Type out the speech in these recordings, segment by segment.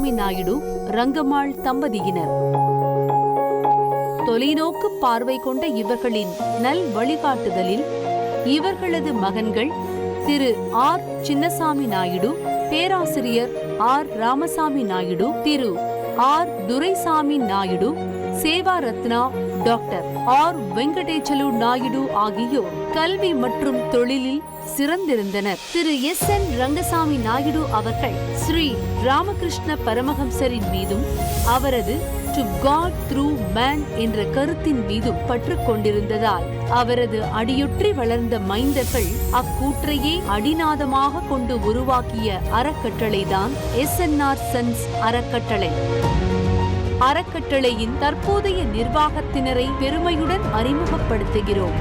ரங்கசாமி நாயுடு, ரங்கம்மாள் தம்பதியினர். தொலைநோக்கு பார்வை கொண்ட இவர்களின் நல் வழிகாட்டுதலில் இவர்களது மகன்கள் திரு ஆர். சின்னசாமி நாயுடு, பேராசிரியர் ஆர். ராமசாமி நாயுடு, திரு R. Duraisamy Naidu, Seva Ratna doctor R. Venkatachalu Naidu ஆகியோர் கல்வி மற்றும் தொழிலில் சிறந்திருந்தனர். திரு எஸ்.என். ரங்கசாமி நாயுடு அவர்கள் ஸ்ரீ ராமகிருஷ்ண பரமஹம்சரின் மீதும் அவரது டு காட் த்ரூ மேன் என்ற கருத்தின் மீதும் பற்று கொண்டிருந்ததால் அவரது அடியொற்றி வளர்ந்த மைந்தர்கள் அக்கூற்றையே அடிநாதமாக கொண்டு உருவாக்கிய அறக்கட்டளைதான் எஸ்.என்.ஆர். சன்ஸ் அறக்கட்டளை. அறக்கட்டளையின் தற்போதைய நிர்வாகத்தினரை பெருமையுடன் அறிமுகப்படுத்துகிறோம்.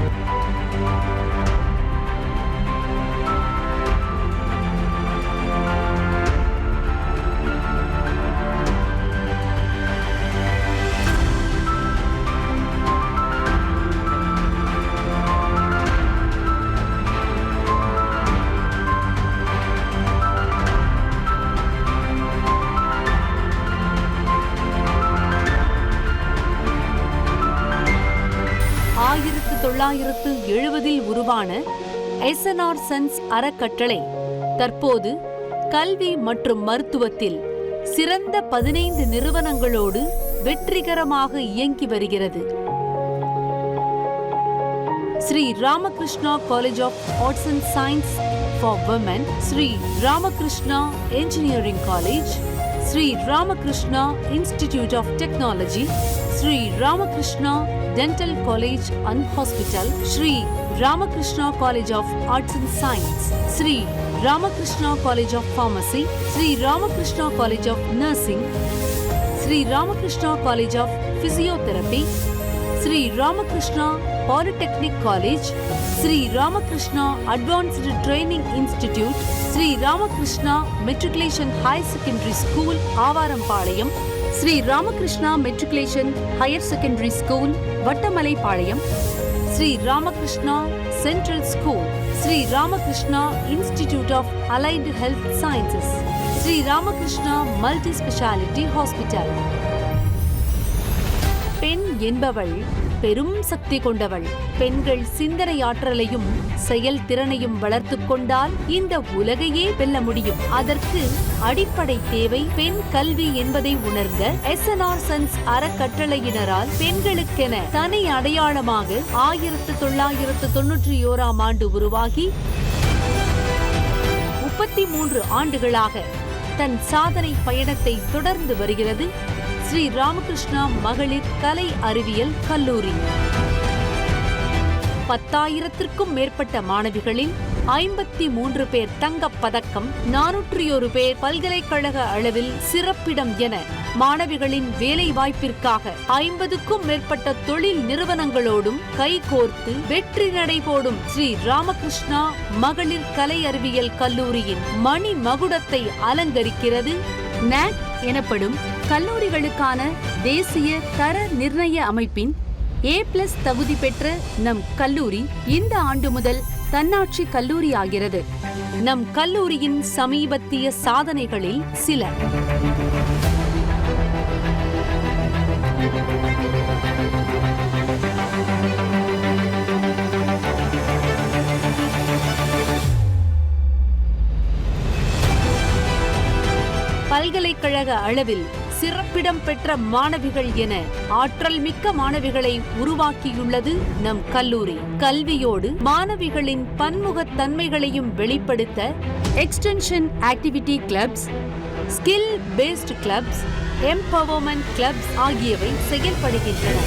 உருவான எஸ்.என்.ஆர். சன்ஸ் அறக்கட்டளை தற்போது கல்வி மற்றும் மருத்துவத்தில் சிறந்த 15 நிறுவனங்களோடு வெற்றிகரமாக இயங்கி வருகிறது. Sri Ramakrishna College of Arts and Science for Women, Sri Ramakrishna Engineering College, Sri Ramakrishna Institute of Technology, Sri Ramakrishna Dental College and Hospital, Sri Ramakrishna College of Arts and Science, Sri Ramakrishna College of Pharmacy, Sri Ramakrishna College of Nursing, Sri Ramakrishna College of Physiotherapy, Sri Ramakrishna Polytechnic College, Sri Ramakrishna Advanced Training Institute, Sri Ramakrishna Matriculation High Secondary School, Avarampalayam, Sri Ramakrishna Matriculation Higher Secondary School, Vattamalaipalayam, Sri Ramakrishna Central School, Sri Ramakrishna Institute of Allied Health Sciences, Sri Ramakrishna Multi-Speciality Hospital. பெண் என்பவள் பெரும் சக்தி கொண்டவள். பெண்கள் சிந்தனை ஆற்றலையும் செயல்திறனையும் வளர்த்துக் கொண்டால் இந்த உலகையே வெல்ல முடியும். அதற்கு அடிப்படை தேவை பெண் கல்வி என்பதை உணர்ந்த எஸ்.என்.ஆர். சன்ஸ் அறக்கட்டளையினரால் பெண்களுக்கென தனி அடையாளமாக 1991 ஆண்டு உருவாகி 33 ஆண்டுகளாக தன் சாதனை பயணத்தை தொடர்ந்து வருகிறது ஸ்ரீ ராமகிருஷ்ணா மகளிர் கலை அறிவியல் கல்லூரி. 10,000க்கும் மேற்பட்ட மாணவிகளில் 53 பேர் தங்கப் பதக்கம், 401 பேர் பல்கலைக்கழக அளவில் சிறப்பிடம் என மாணவிகளின் வேலை வாய்ப்பிற்காக 50க்கும் மேற்பட்ட தொழில் நிறுவனங்களோடும் கைகோர்த்து வெற்றி நடைபோடும் ஸ்ரீ ராமகிருஷ்ணா மகளிர் கலை அறிவியல் கல்லூரியின் மணி மகுடத்தை அலங்கரிக்கிறது NAC எனப்படும் கல்லூரிகளுக்கான தேசிய தர நிர்ணய அமைப்பின் A+ தகுதி பெற்ற நம் கல்லூரி இந்த ஆண்டு முதல் தன்னாட்சி கல்லூரி ஆகிறது. நம் கல்லூரியின் சமீபத்திய சாதனைகளில் சில: பல்கலைக்கழக அளவில் சிறப்பிடம் பெற்ற மாணவிகள் என ஆற்றல் மிக்க மாணவிகளை உருவாக்கியுள்ளது நம் கல்லூரி. கல்வியோடு மாணவிகளின் பன்முகத் தன்மைகளையும் வெளிப்படுத்த extension activity clubs, skill paste clubs, empowerment clubs ஆகியவை செயல்படுகின்றன.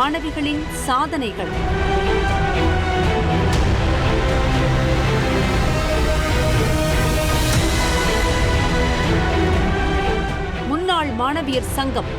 மாணவிகளின் சாதனைகள். முன்னாள் மாணவியர் சங்கம்.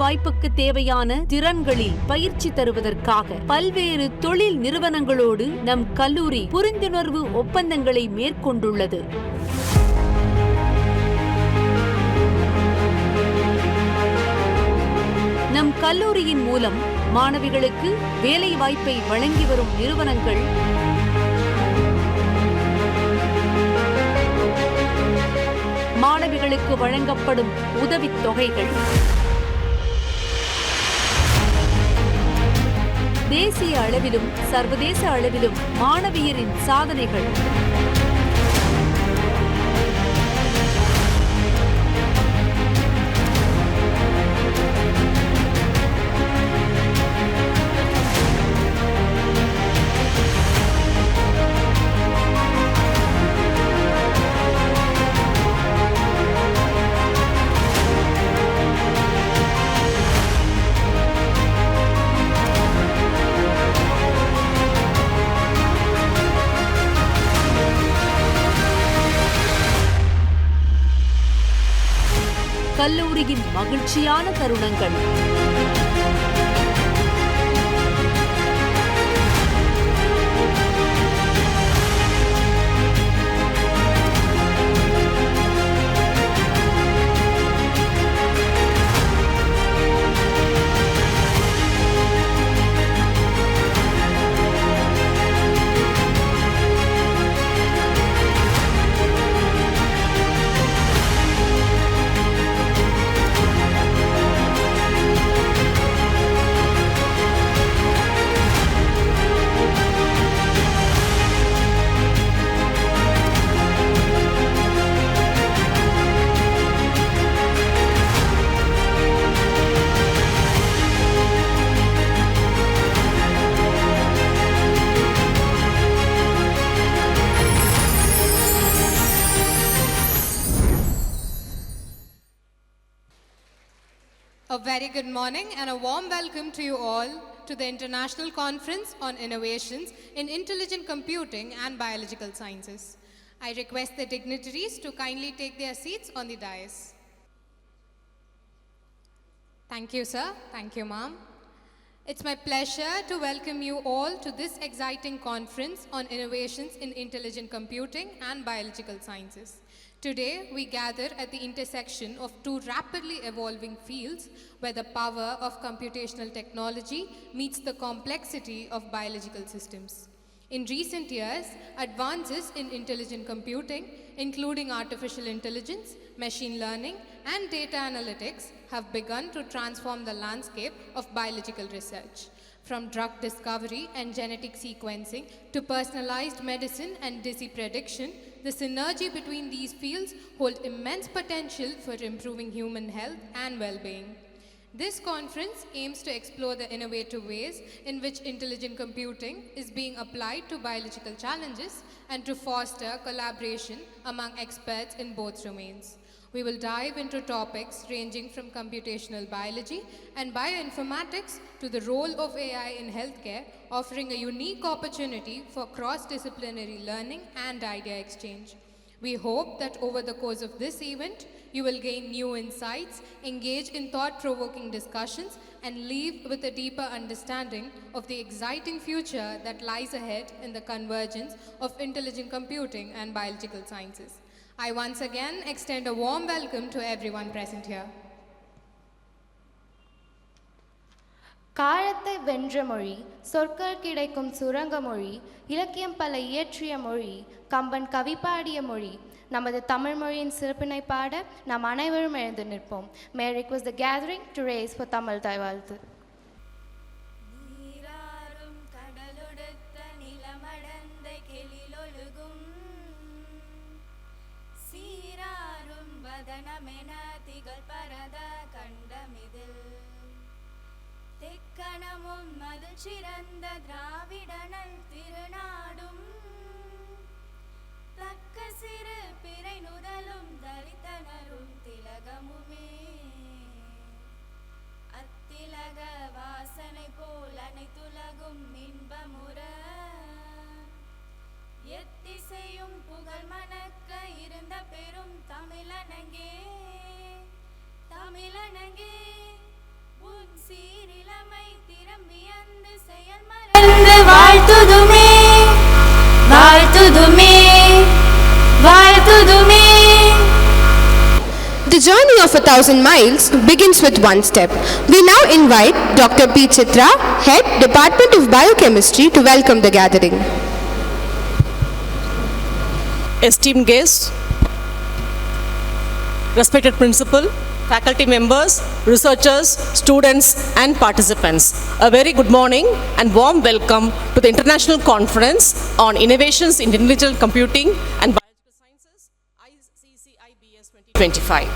வாய்ப்புக்கு தேவையான திறன்களில் பயிற்சி தருவதற்காக பல்வேறு தொழில் நிறுவனங்களோடு நம் கல்லூரி புரிந்துணர்வு ஒப்பந்தங்களை மேற்கொண்டுள்ளது. நம் கல்லூரியின் மூலம் மாணவிகளுக்கு வேலை வாய்ப்பை வழங்கி வரும் நிறுவனங்கள் மாணவிகளுக்கு வழங்கப்படும் உதவித் தொகைகள், தேசிய அளவிலும் சர்வதேச அளவிலும் மாணவியரின் சாதனைகள், கல்லூரியின் மகிழ்ச்சியான தருணங்கள். A very good morning and a warm welcome to you all to the International Conference on Innovations in Intelligent Computing and Biological Sciences. I request the dignitaries to kindly take their seats on the dais. Thank you, sir. Thank you, ma'am. It's my pleasure to welcome you all to this exciting conference on innovations in intelligent computing and biological sciences. Today, we gather at the intersection of two rapidly evolving fields where the power of computational technology meets the complexity of biological systems. In recent years, advances in intelligent computing, including artificial intelligence, machine learning, and data analytics, have begun to transform the landscape of biological research. From drug discovery and genetic sequencing to personalized medicine and disease prediction, the synergy between these fields hold immense potential for improving human health and well-being. This conference aims to explore the innovative ways in which intelligent computing is being applied to biological challenges and to foster collaboration among experts in both domains. We will dive into topics ranging from computational biology and bioinformatics to the role of AI in healthcare, offering a unique opportunity for cross-disciplinary learning and idea exchange. We hope that over the course of this event, you will gain new insights, engage in thought-provoking discussions, and leave with a deeper understanding of the exciting future that lies ahead in the convergence of intelligent computing and biological sciences. I once again extend a warm welcome to everyone present here. காலத்தை வென்ற மொழி, சொற்கள் கிடைக்கும் சுரங்க மொழி, இலக்கியம் பல இயற்றிய மொழி, கம்பன் கவி பாடிய மொழி. நமது தமிழ் மொழியின் சிறப்பினை பாட நாம் அனைவரும் எழுந்து நிற்போம். May I request the gathering to raise for Tamil தாய் வாழ்த்து. தெக்கணமும் மது சிறந்த திராவிடனல் திருநாடும் தக்க சிறு பிறை நுதலும் தரித்தனரும் திலகமுமே அத்திலக வாசனை போல் அனைத்துலகும் இன்பமுற எத்திசையும் புகழ் மணக்க இருந்த பெரும் தமிழனங்கே தமிழனங்கே உன் சீரிலமை திறம்பியந்து செயல் மறந்து வாழ்த்துதுமே வாழ்த்துதுமே வாழ்த்துதுமே. The journey of 1,000 miles begins with one step. We now invite Dr. P. Chitra, Head, Department of Biochemistry, to welcome the gathering. Esteemed guests, respected principal, faculty members, researchers, students and participants, a very good morning and warm welcome to the International Conference on Innovations in Intelligent Computing and Biological Sciences, ICCIBS 2025.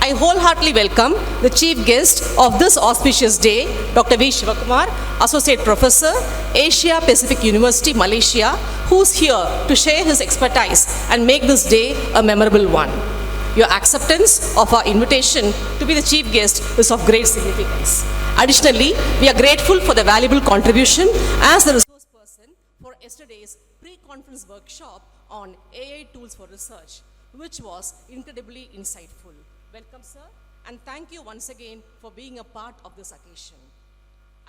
I wholeheartedly welcome the chief guest of this auspicious day, Dr. V. Sivakumar, Associate Professor, Asia Pacific University, Malaysia, who's here to share his expertise and make this day a memorable one. Your acceptance of our invitation to be the chief guest is of great significance. Additionally, we are grateful for the valuable contribution as the resource person for yesterday's pre-conference workshop on AI tools for research, which was incredibly insightful. Welcome, sir, and thank you once again for being a part of this occasion.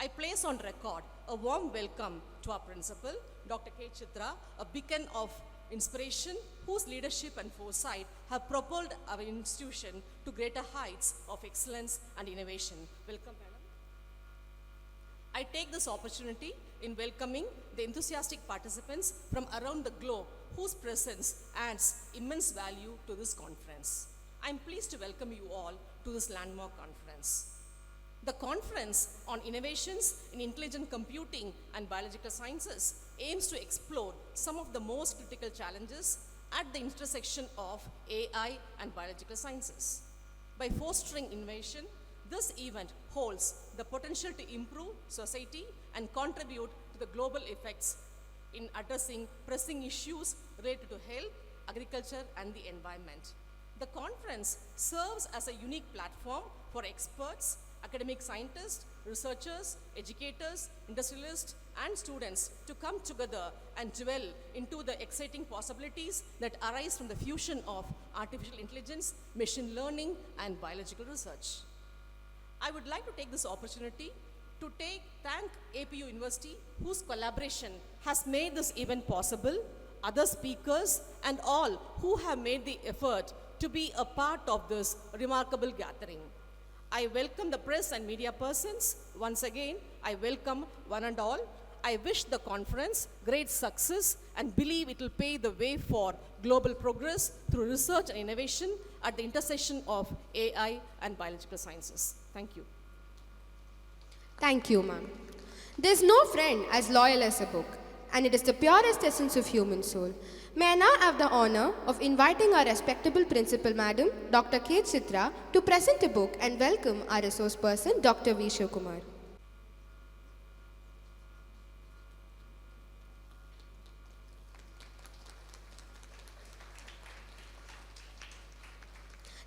I place on record a warm welcome to our principal, Dr. K. Chitra, a beacon of inspiration whose leadership and foresight have propelled our institution to greater heights of excellence and innovation. Welcome, madam. I take this opportunity in welcoming the enthusiastic participants from around the globe whose presence adds immense value to this conference. I am pleased to welcome you all to this landmark conference. The Conference on Innovations in Intelligent Computing and Biological Sciences aims to explore some of the most critical challenges at the intersection of AI and biological sciences. By fostering innovation, this event holds the potential to improve society and contribute to the global effects in addressing pressing issues related to health, agriculture, and the environment. The conference serves as a unique platform for experts, academic scientists, researchers, educators, industrialists, and students to come together and dwell into the exciting possibilities that arise from the fusion of artificial intelligence, machine learning, and biological research. I would like to take this opportunity to thank APU University, whose collaboration has made this event possible, other speakers, and all who have made the effort to be a part of this remarkable gathering. I welcome the press and media persons. Once again, I welcome one and all. I wish the conference great success and believe it will pave the way for global progress through research and innovation at the intersection of AI and biological sciences. Thank you. Thank you, ma'am. There's no friend as loyal as a book, and it is the purest essence of human soul. May I now have the honor of inviting our respectable principal, Madam Dr. K. Chitra, to present a book and welcome our resource person, Dr. V. Sivakumar.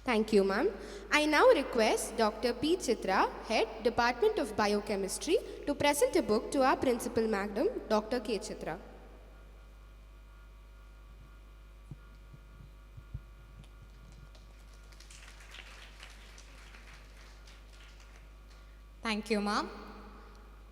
Thank you, ma'am. I now request Dr. P. Chitra, Head, Department of Biochemistry, to present a book to our principal, Madam Dr. K. Chitra. Thank you, ma'am.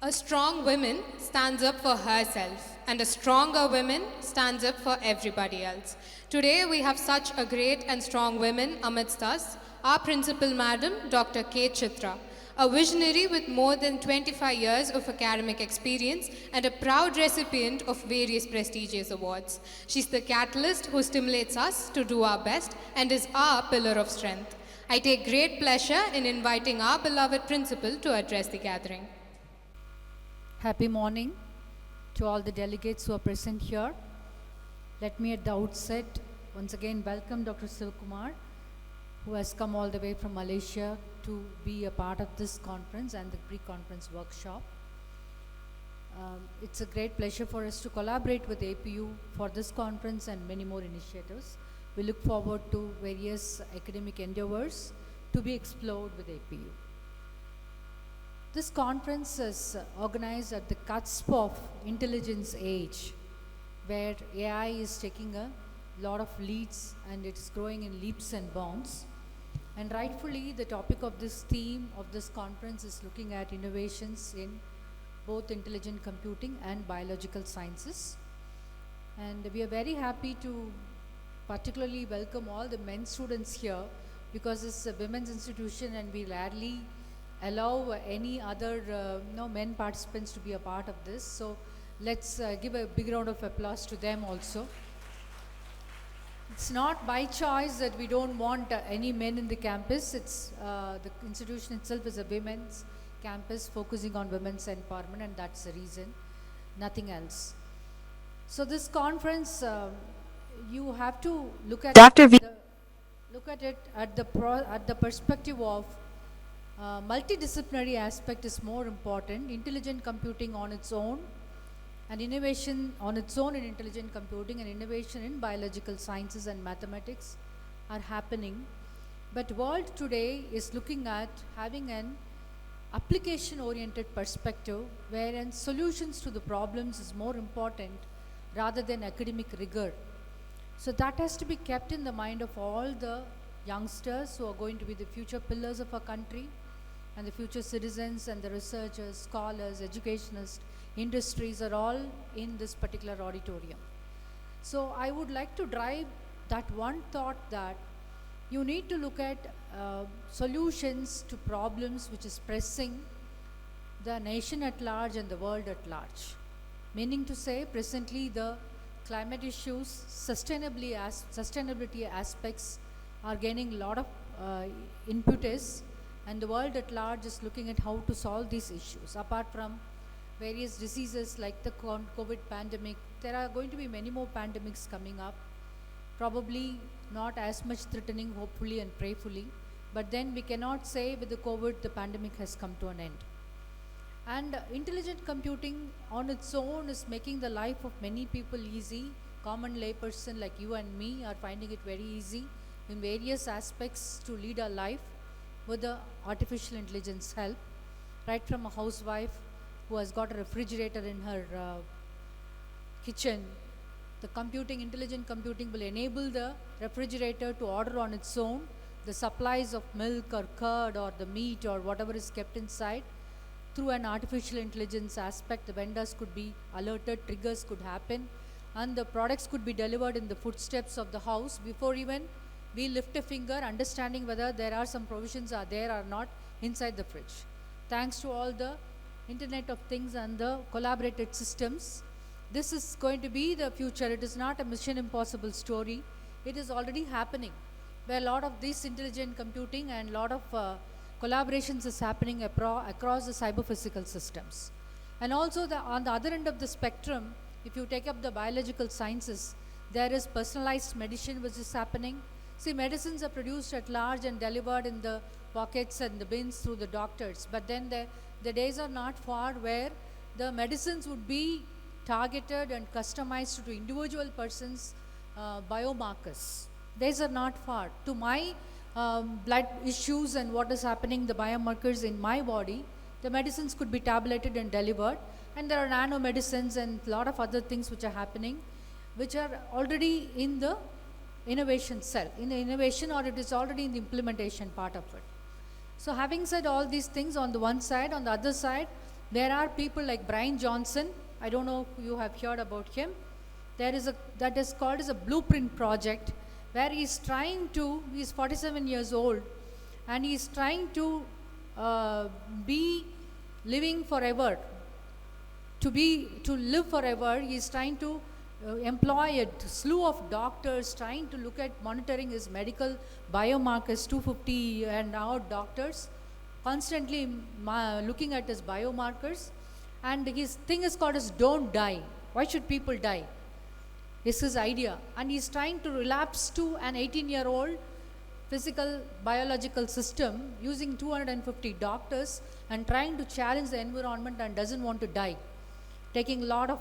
A strong woman stands up for herself, and a stronger woman stands up for everybody else. Today, we have such a great and strong woman amidst us, our principal, Madam Dr. K. Chitra, a visionary with more than 25 years of academic experience and a proud recipient of various prestigious awards. She's the catalyst who stimulates us to do our best and is our pillar of strength. I take great pleasure in inviting our beloved principal to address the gathering. Happy morning to all the delegates who are present here. Let me at the outset once again welcome Dr. Sivakumar, who has come all the way from Malaysia to be a part of this conference and the pre-conference workshop. It's a great pleasure for us to collaborate with APU for this conference and many more initiatives. We look forward to various academic endeavors to be explored with APU. This conference is organized at the cusp of intelligence age, where AI is taking a lot of leads and it's growing in leaps and bounds. And rightfully, the topic of this theme of this conference is looking at innovations in both intelligent computing and biological sciences. And we are very happy to particularly welcome all the men students here, because it's a women's institution and we rarely allow any other men participants to be a part of this. So let's give a big round of applause to them also. It's not by choice that we don't want any men in the campus. It's the institution itself is a women's campus focusing on women's empowerment, and that's the reason, nothing else. So this conference, you have to look at it at the perspective of multidisciplinary aspect is more important. Intelligent computing on its own, and innovation on its own in intelligent computing, and innovation in biological sciences and mathematics are happening. But world today is looking at having an application-oriented perspective, wherein solutions to the problems is more important rather than academic rigor. So that has to be kept in the mind of all the youngsters who are going to be the future pillars of our country, and the future citizens and the researchers, scholars, educationists, industries are all in this particular auditorium. So I would like to drive that one thought, that you need to look at solutions to problems which is pressing the nation at large and the world at large. Meaning to say, presently the climate issues, sustainability aspects are gaining a lot of impetus, and the world at large is looking at how to solve these issues. Apart from various diseases like the COVID pandemic, there are going to be many more pandemics coming up. Probably not as much threatening, hopefully and prayerfully, but then we cannot say with the COVID the pandemic has come to an end. And intelligent computing on its own is making the life of many people easy. Common layperson like you and me are finding it very easy in various aspects to lead our life with the artificial intelligence help. Right from a housewife who has got a refrigerator in her kitchen, the intelligent computing will enable the refrigerator to order on its own the supplies of milk or curd or the meat or whatever is kept inside. Through an artificial intelligence aspect, the vendors could be alerted, triggers could happen, and the products could be delivered in the footsteps of the house before even we lift a finger, understanding whether there are some provisions are there or not inside the fridge. Thanks to all the Internet of Things and the collaborated systems, this is going to be the future. It is not a Mission Impossible story. It is already happening, where a lot of this intelligent computing and a lot of collaborations is happening across the cyber-physical systems. And also on the other end of the spectrum, if you take up the biological sciences, there is personalized medicine which is happening. See, medicines are produced at large and delivered in the pockets and the bins through the doctors. But then the days are not far where the medicines would be targeted and customized to individual persons' biomarkers. These are not far. To my blood issues and what is happening, the biomarkers in my body, the medicines could be tableted and delivered. And there are nanomedicines and a lot of other things which are happening, which are already in the innovation cell, in the innovation, or it is already in the implementation part of it. So having said all these things on the one side, on the other side, there are people like Brian Johnson. I don't know if you have heard about him. There is that is called as a blueprint project, where he is trying to, he is 47 years old, and he is trying to be living forever. To live forever, he is trying to employ a slew of doctors trying to look at monitoring his medical biomarkers, 250 and out doctors, constantly looking at his biomarkers. And his thing is called as don't die. Why should people die? Is his idea. And he's trying to relapse to an 18-year-old physical biological system using 250 doctors and trying to challenge the environment and doesn't want to die, taking a lot of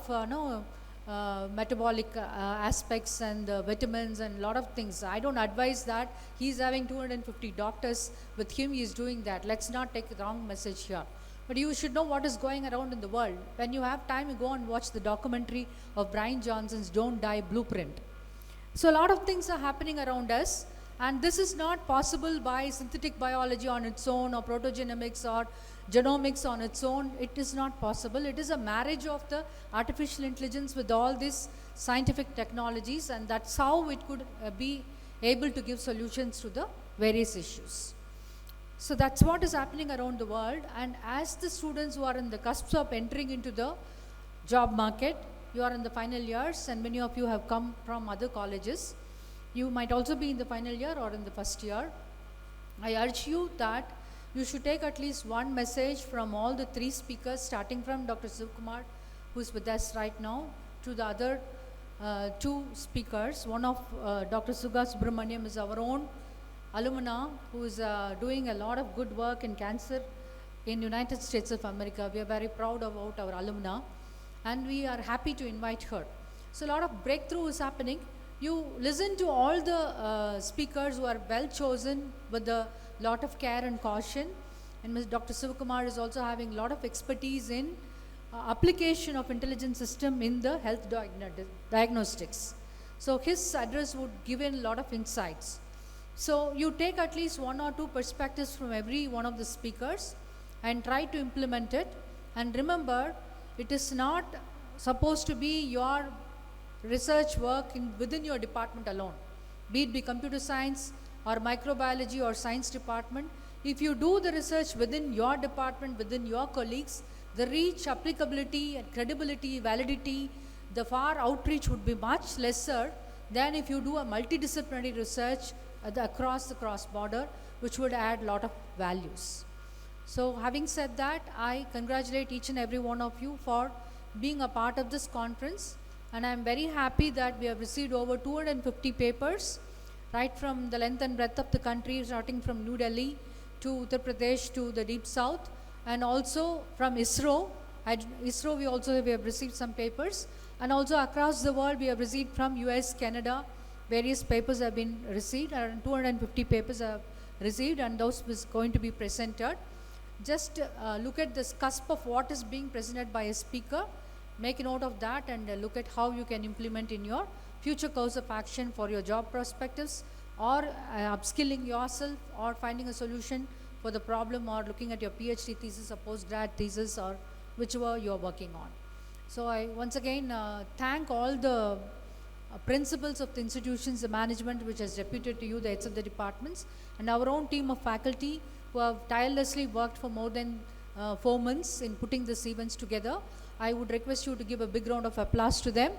metabolic aspects and vitamins and lot of things. I don't advise that. He's having 250 doctors with him, he is doing that. Let's not take the wrong message here. But you should know what is going around in the world. When you have time, you go and watch the documentary of Brian Johnson's Don't Die Blueprint. So a lot of things are happening around us, and this is not possible by synthetic biology on its own or protogenomics or genomics on its own. It is not possible. It is a marriage of the artificial intelligence with all these scientific technologies, and that's how it could be able to give solutions to the various issues. So that's what is happening around the world, and as the students who are in the cusp of entering into the job market, you are in the final years, and many of you have come from other colleges. You might also be in the final year or in the first year. I urge you that you should take at least one message from all the three speakers, starting from Dr. Sivakumar, who is with us right now, to the other two speakers. One of Dr. Subashini is our own alumna who is doing a lot of good work in cancer in United States of America. We are very proud about our alumna, and we are happy to invite her. So a lot of breakthrough is happening. You listen to all the speakers who are well chosen with a lot of care and caution, and Dr. Sivakumar is also having a lot of expertise in application of intelligent system in the health diagnostics. So his address would give in a lot of insights. So you take at least one or two perspectives from every one of the speakers and try to implement it. And remember, it is not supposed to be your research work within your department alone, be it computer science or microbiology or science department. If you do the research within your department, within your colleagues, the reach, applicability and credibility, validity, the far outreach would be much lesser than if you do a multidisciplinary research across the cross border, which would add a lot of values. So having said that, I congratulate each and every one of you for being a part of this conference, and I am very happy that we have received over 250 papers right from the length and breadth of the country, starting from New Delhi to Uttar Pradesh to the deep south, and also from ISRO. ISRO we have received some papers, and also across the world we have received from US, Canada. Various papers have been received, and 250 papers have received, and those is going to be presented. Just look at this cusp of what is being presented by a speaker, make a note of that, and look at how you can implement in your future course of action for your job perspectives, or upskilling yourself, or finding a solution for the problem, or looking at your PhD thesis or postgrad thesis, or whichever you are working on. So I once again thank all the principals of the institutions, the management which has deputed to you, the heads of the departments, and our own team of faculty who have tirelessly worked for more than 4 months in putting these events together. I would request you to give a big round of applause to them.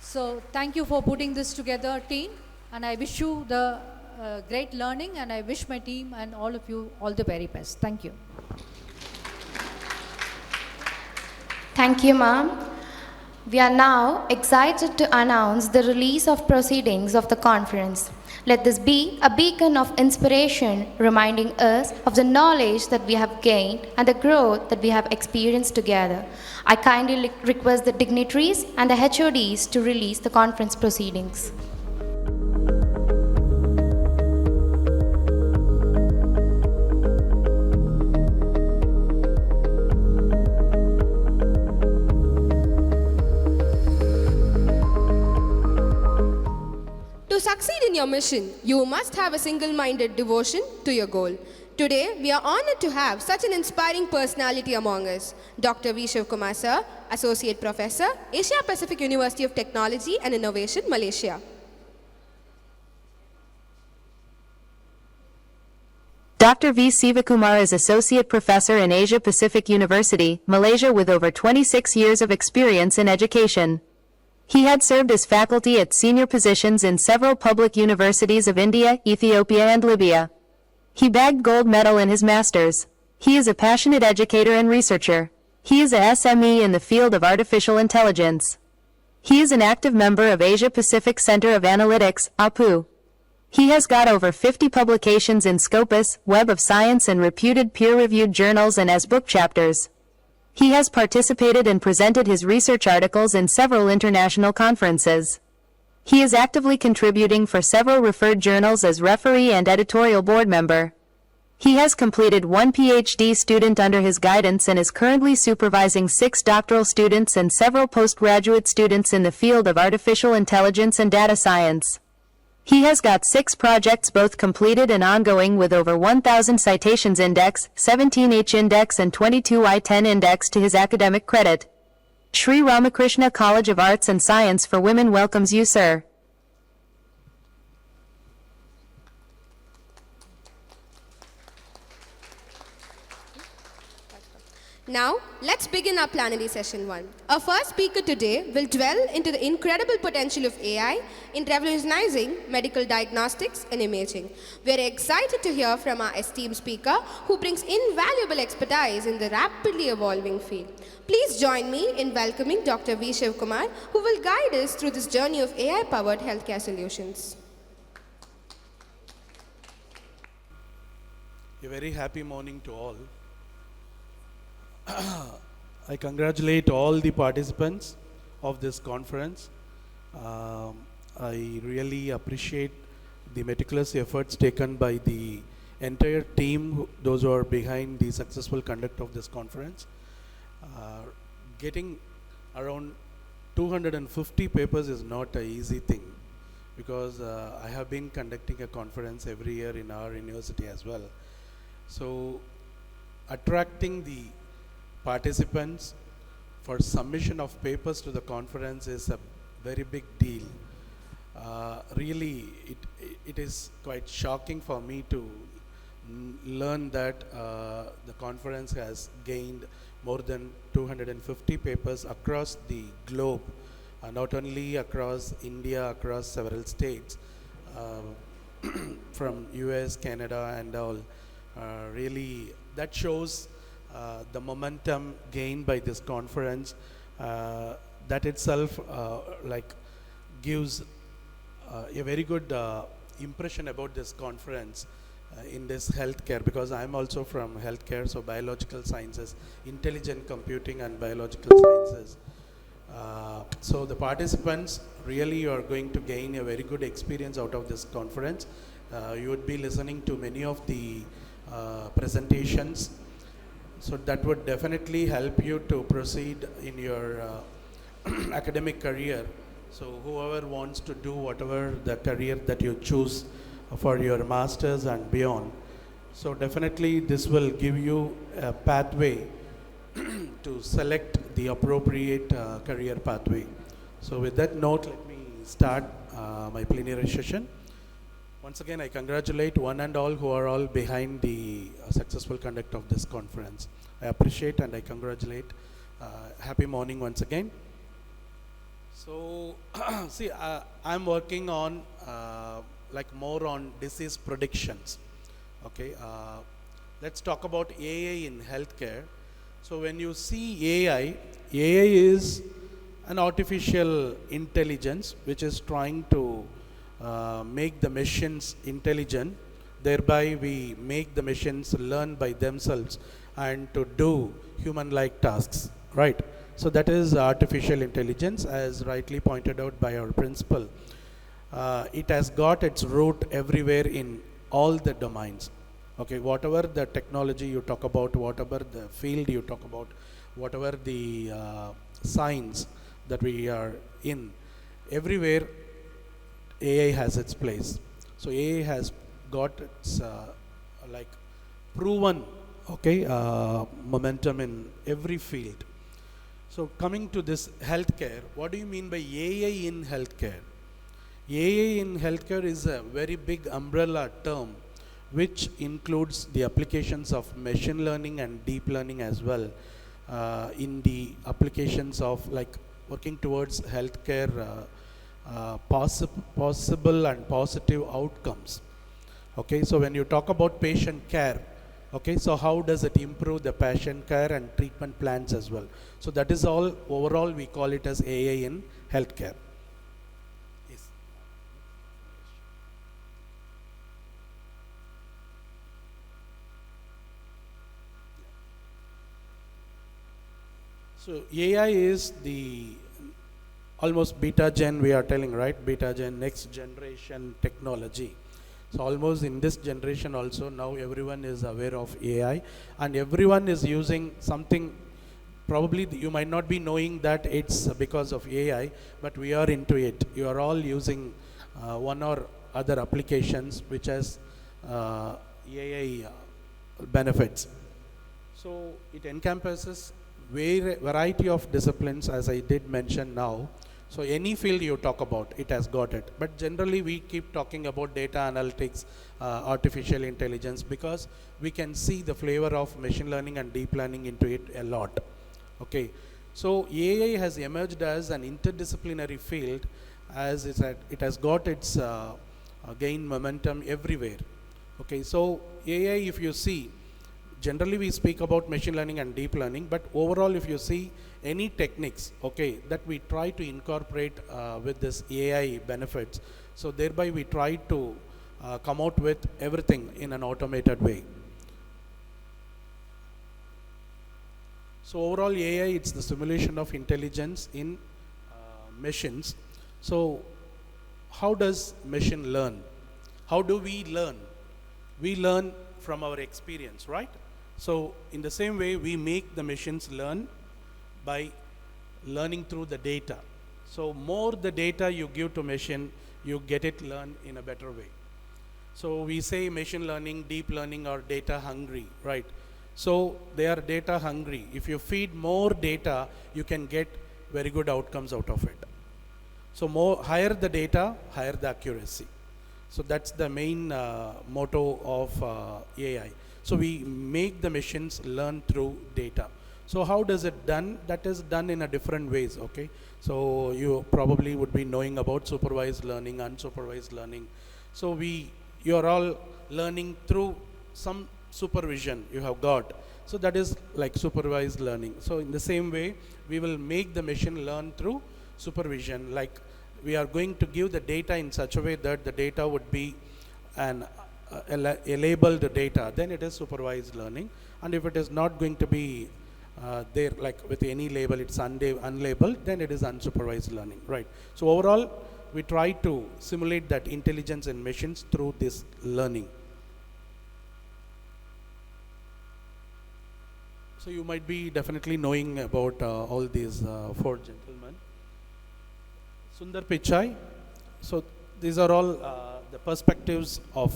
So thank you for putting this together, team, and I wish you the great learning, and I wish my team and all of you all the very best. Thank you. Thank you, ma'am. We are now excited to announce the release of proceedings of the conference. Let this be a beacon of inspiration, reminding us of the knowledge that we have gained and the growth that we have experienced together. I kindly request the dignitaries and the HODs to release the conference proceedings. To succeed in your mission, you must have a single-minded devotion to your goal. Today, we are honored to have such an inspiring personality among us. Dr. V. Sivakumar Sir, Associate Professor, Asia Pacific University of Technology and Innovation, Malaysia. Dr. V. Sivakumar is Associate Professor in Asia Pacific University, Malaysia, with over 26 years of experience in education. He had served as faculty at senior positions in several public universities of India, Ethiopia, and Libya. He bagged gold medal in his masters. He is a passionate educator and researcher. He is a SME in the field of artificial intelligence. He is an active member of Asia Pacific Center of Analytics, APU. He has got over 50 publications in Scopus, Web of Science and reputed peer-reviewed journals and as book chapters. He has participated and presented his research articles in several international conferences. He is actively contributing for several referred journals as referee and editorial board member. He has completed 1 PhD student under his guidance and is currently supervising 6 doctoral students and several postgraduate students in the field of artificial intelligence and data science. He has got 6 projects both completed and ongoing with over 1,000 citations index, 17 H index and 22 I-10 index to his academic credit. Sri Ramakrishna College of Arts and Science for Women welcomes you, sir. Now, let's begin our plenary session 1. Our first speaker today will dwell into the incredible potential of AI in revolutionizing medical diagnostics and imaging. We are excited to hear from our esteemed speaker who brings invaluable expertise in the rapidly evolving field. Please join me in welcoming Dr. V. Sivakumar, who will guide us through this journey of AI-powered healthcare solutions. A very happy morning to all. I congratulate all the participants of this conference. I really appreciate the meticulous efforts taken by the entire team, those who are behind the successful conduct of this conference. Getting around 250 papers is not an easy thing, because I have been conducting a conference every year in our university as well. So attracting the participants for submission of papers to the conference is a very big deal. Really, it is quite shocking for me to learn that the conference has gained more than 250 papers across the globe, not only across India, across several states, from US, Canada and all. Really, that shows the momentum gained by this conference. That itself gives a very good impression about this conference in this healthcare, because I'm also from healthcare, so biological sciences, intelligent computing and biological sciences. So the participants, really you are going to gain a very good experience out of this conference. You would be listening to many of the presentations. So that would definitely help you to proceed in your academic career. So whoever wants to do whatever the career that you choose for your masters and beyond, so definitely this will give you a pathway to select the appropriate career pathway. So with that note, let me start my plenary session. Once again, I congratulate one and all who are all behind the successful conduct of this conference. I appreciate and I congratulate. Happy morning once again. So, see, I'm working on more on disease predictions. Okay, let's talk about AI in healthcare. So when you see AI is an artificial intelligence which is trying to make the machines intelligent, thereby we make the machines learn by themselves and to do human-like tasks, right? So that is artificial intelligence, as rightly pointed out by our principal. It has got its root everywhere in all the domains. Okay, whatever the technology you talk about, whatever the field you talk about, whatever the science that we are in, everywhere AI has its place. So AI has got its proven momentum in every field. So coming to this healthcare, what do you mean by AI in healthcare? AI in healthcare is a very big umbrella term which includes the applications of machine learning and deep learning as well, in the applications of working towards healthcare possible and positive outcomes. Okay, so when you talk about patient care, okay, so how does it improve the patient care and treatment plans as well? So that is all, overall we call it as AI in healthcare. Yes. So AI is the almost beta gen, we are telling, right? Beta gen, next generation technology. So almost in this generation also, now everyone is aware of AI and everyone is using something. Probably you might not be knowing that it's because of AI, but we are into it. You are all using one or other applications which has AI benefits. So it encompasses variety of disciplines, as I did mention now. So any field you talk about, it has got it. But generally we keep talking about data analytics, artificial intelligence, because we can see the flavor of machine learning and deep learning into it a lot. Okay, so AI has emerged as an interdisciplinary field, as it has got its gain momentum everywhere. Okay, so AI, if you see, generally we speak about machine learning and deep learning, but overall if you see any techniques, okay, that we try to incorporate with this AI benefits, so thereby we try to come out with everything in an automated way. So overall AI, it's the simulation of intelligence in machines. So how does machine learn? How do we learn? We learn from our experience, right? So in the same way, we make the machines learn by learning through the data. So more the data you give to machine, you get it learn in a better way. So we say machine learning, deep learning are data hungry, right? So they are data hungry. If you feed more data, you can get very good outcomes out of it. So higher the data, higher the accuracy. So that's the main motto of AI. So we make the machines learn through data. So how does it done? That is done in a different ways, okay? So you probably would be knowing about supervised learning, unsupervised learning. So you are all learning through some supervision you have got. So that is like supervised learning. So in the same way, we will make the machine learn through supervision. Like we are going to give the data in such a way that the data would be a labeled data, then it is supervised learning. And if it is not going to be there, like with any label, it's unlabeled, then it is unsupervised learning, right? So overall, we try to simulate that intelligence in machines through this learning. So you might be definitely knowing about all these four gentlemen. Sundar Pichai. So these are all the perspectives of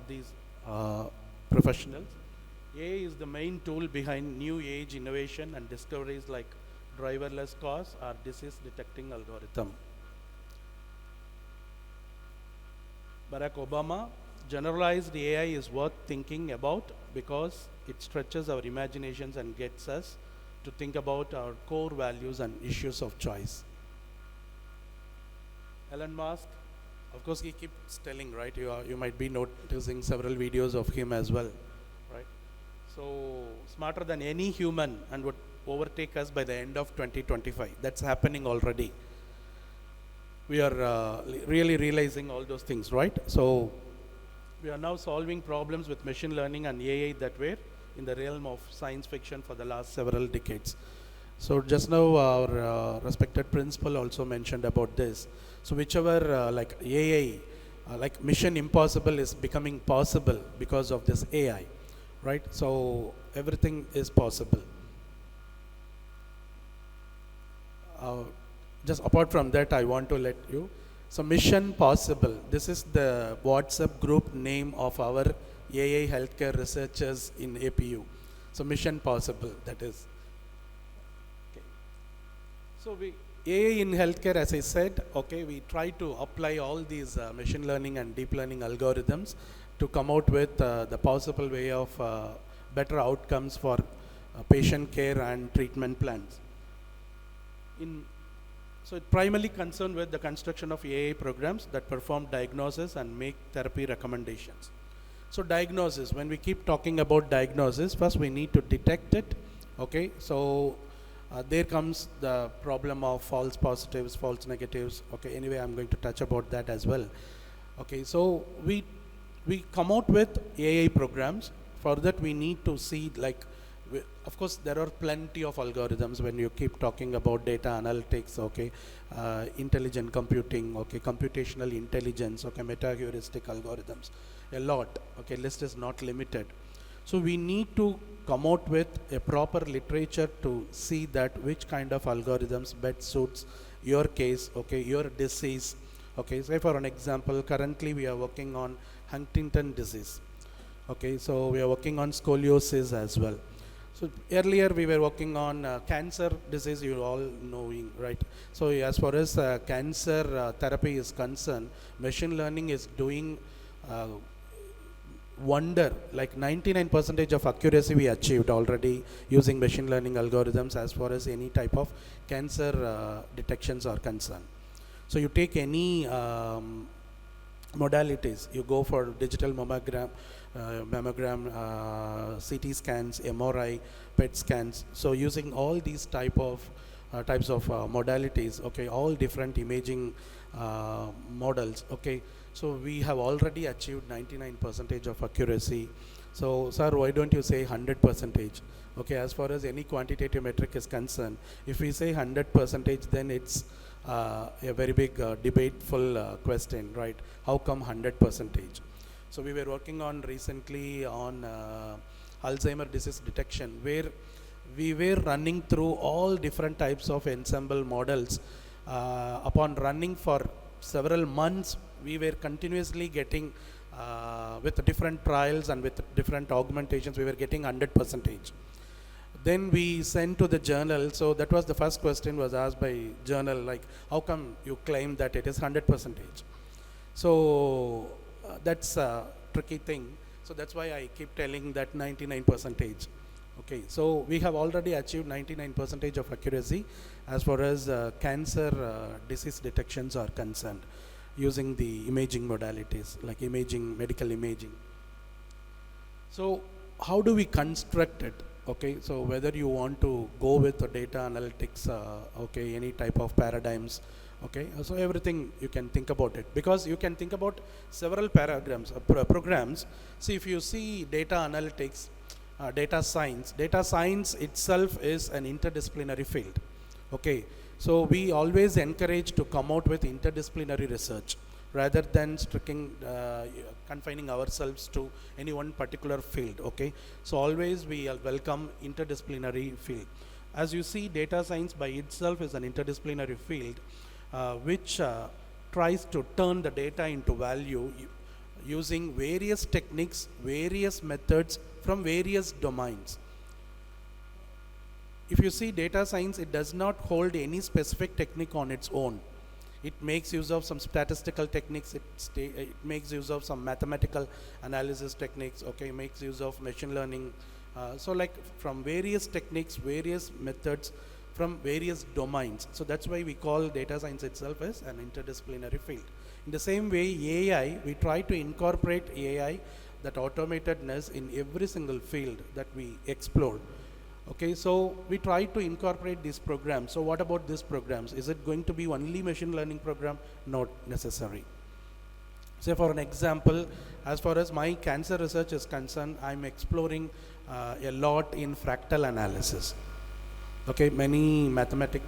these professionals. AI is the main tool behind new age innovation and discoveries like driverless cars or disease detecting algorithm. Barack Obama, generalized AI is worth thinking about because it stretches our imaginations and gets us to think about our core values and issues of choice. Elon Musk, of course, he keeps telling, right? You might be noticing several videos of him as well, right? So smarter than any human and would overtake us by the end of 2025. That's happening already. We are really realizing all those things, right? So we are now solving problems with machine learning and AI that were in the realm of science fiction for the last several decades. So just now our respected principal also mentioned about this. So whichever like AI, like mission impossible is becoming possible because of this AI, right? So everything is possible. Just apart from that, I want to let you. So Mission Possible, this is the WhatsApp group name of our AI healthcare researchers in APU. So Mission Possible, that is. Okay. So AI in healthcare, as I said, okay, we try to apply all these machine learning and deep learning algorithms to come out with the possible way of better outcomes for patient care and treatment plans. So it primarily concerned with the construction of AI programs that perform diagnosis and make therapy recommendations. So diagnosis, when we keep talking about diagnosis, first we need to detect it, okay? So there comes the problem of false positives, false negatives, okay? Anyway, I'm going to touch about that as well. Okay, so we come out with AI programs. For that we need to see like of course, there are plenty of algorithms when you keep talking about data analytics, okay, intelligent computing, okay, computational intelligence, okay, meta-heuristic algorithms, a lot, okay, list is not limited. So we need to come out with a proper literature to see that which kind of algorithms best suits your case, okay, your disease, okay. Say for an example, currently we are working on Huntington disease, okay, so we are working on scoliosis as well. So earlier we were working on cancer disease, you all knowing, right? So as far as cancer therapy is concerned, machine learning is doing wonder, like 99% of accuracy we achieved already using machine learning algorithms as far as any type of cancer detections are concerned. So you take any modalities, you go for digital mammogram, CT scans, MRI, PET scans. So using all these types of modalities, okay, all different imaging models, okay. So we have already achieved 99% of accuracy. So sir, why don't you say 100%? Okay, as far as any quantitative metric is concerned, if we say 100%, then it's a very big debateful question, right? How come 100%? So we were working on recently on Alzheimer disease detection, where we were running through all different types of ensemble models. Upon running for several months, we were continuously getting with different trials and with different augmentations, we were getting 100%. Then we sent to the journal. So that was the first question was asked by journal, like, how come you claim that it is 100%? So that's a tricky thing. So that's why I keep telling that 99%. Okay, so we have already achieved 99% of accuracy as far as cancer disease detections are concerned, using the imaging modalities like imaging, medical imaging. So how do we construct it? Okay, so whether you want to go with the data analytics, okay, any type of paradigms, okay, so everything you can think about it, because you can think about several programs. See, if you see data analytics, data science itself is an interdisciplinary field, okay. So we always encourage to come out with interdisciplinary research rather than confining ourselves to any one particular field, okay. So always we welcome interdisciplinary field. As you see, data science by itself is an interdisciplinary field which tries to turn the data into value using various techniques, various methods from various domains. If you see data science, it does not hold any specific technique on its own. It makes use of some statistical techniques, it makes use of some mathematical analysis techniques, okay, makes use of machine learning. So like from various techniques, various methods, from various domains. So that's why we call data science itself as an interdisciplinary field. In the same way, AI, we try to incorporate AI, that automatedness, in every single field that we explore. Okay, so we try to incorporate these programs. So what about these programs? Is it going to be only machine learning program? Not necessary. Say for an example, as far as my cancer research is concerned, I'm exploring a lot in fractal analysis. Okay, many mathematics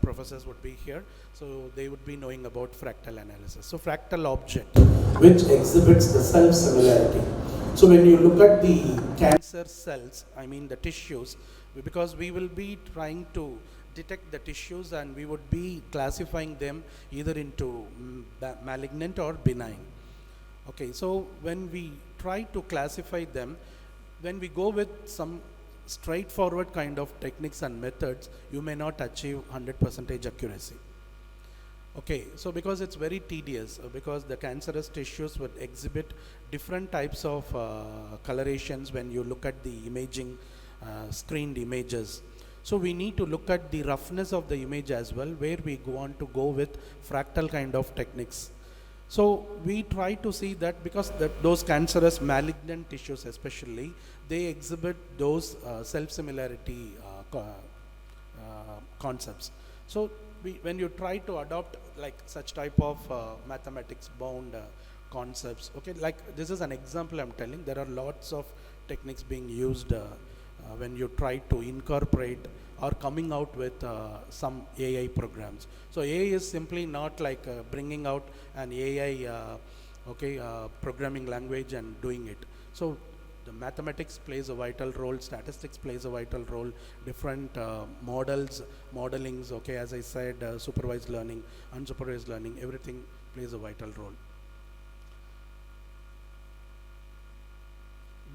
professors would be here, so they would be knowing about fractal analysis. So fractal object, which exhibits the self-similarity. So when you look at the cancer cells, I mean the tissues, because we will be trying to detect the tissues and we would be classifying them either into malignant or benign. Okay, so when we try to classify them, when we go with some straightforward kind of techniques and methods, you may not achieve 100% accuracy. Okay, so because it's very tedious, because the cancerous tissues would exhibit different types of colorations when you look at the imaging screened images. So we need to look at the roughness of the image as well, where we want to go with fractal kind of techniques. So we try to see that, because those cancerous malignant tissues especially, they exhibit those self-similarity concepts. So when you try to adopt like such type of mathematics bound concepts, okay, like this is an example I'm telling, there are lots of techniques being used when you try to incorporate or coming out with some AI programs. So AI is simply not like bringing out an AI programming language and doing it. So the mathematics plays a vital role, statistics plays a vital role, different modelings, okay, as I said, supervised learning, unsupervised learning, everything plays a vital role.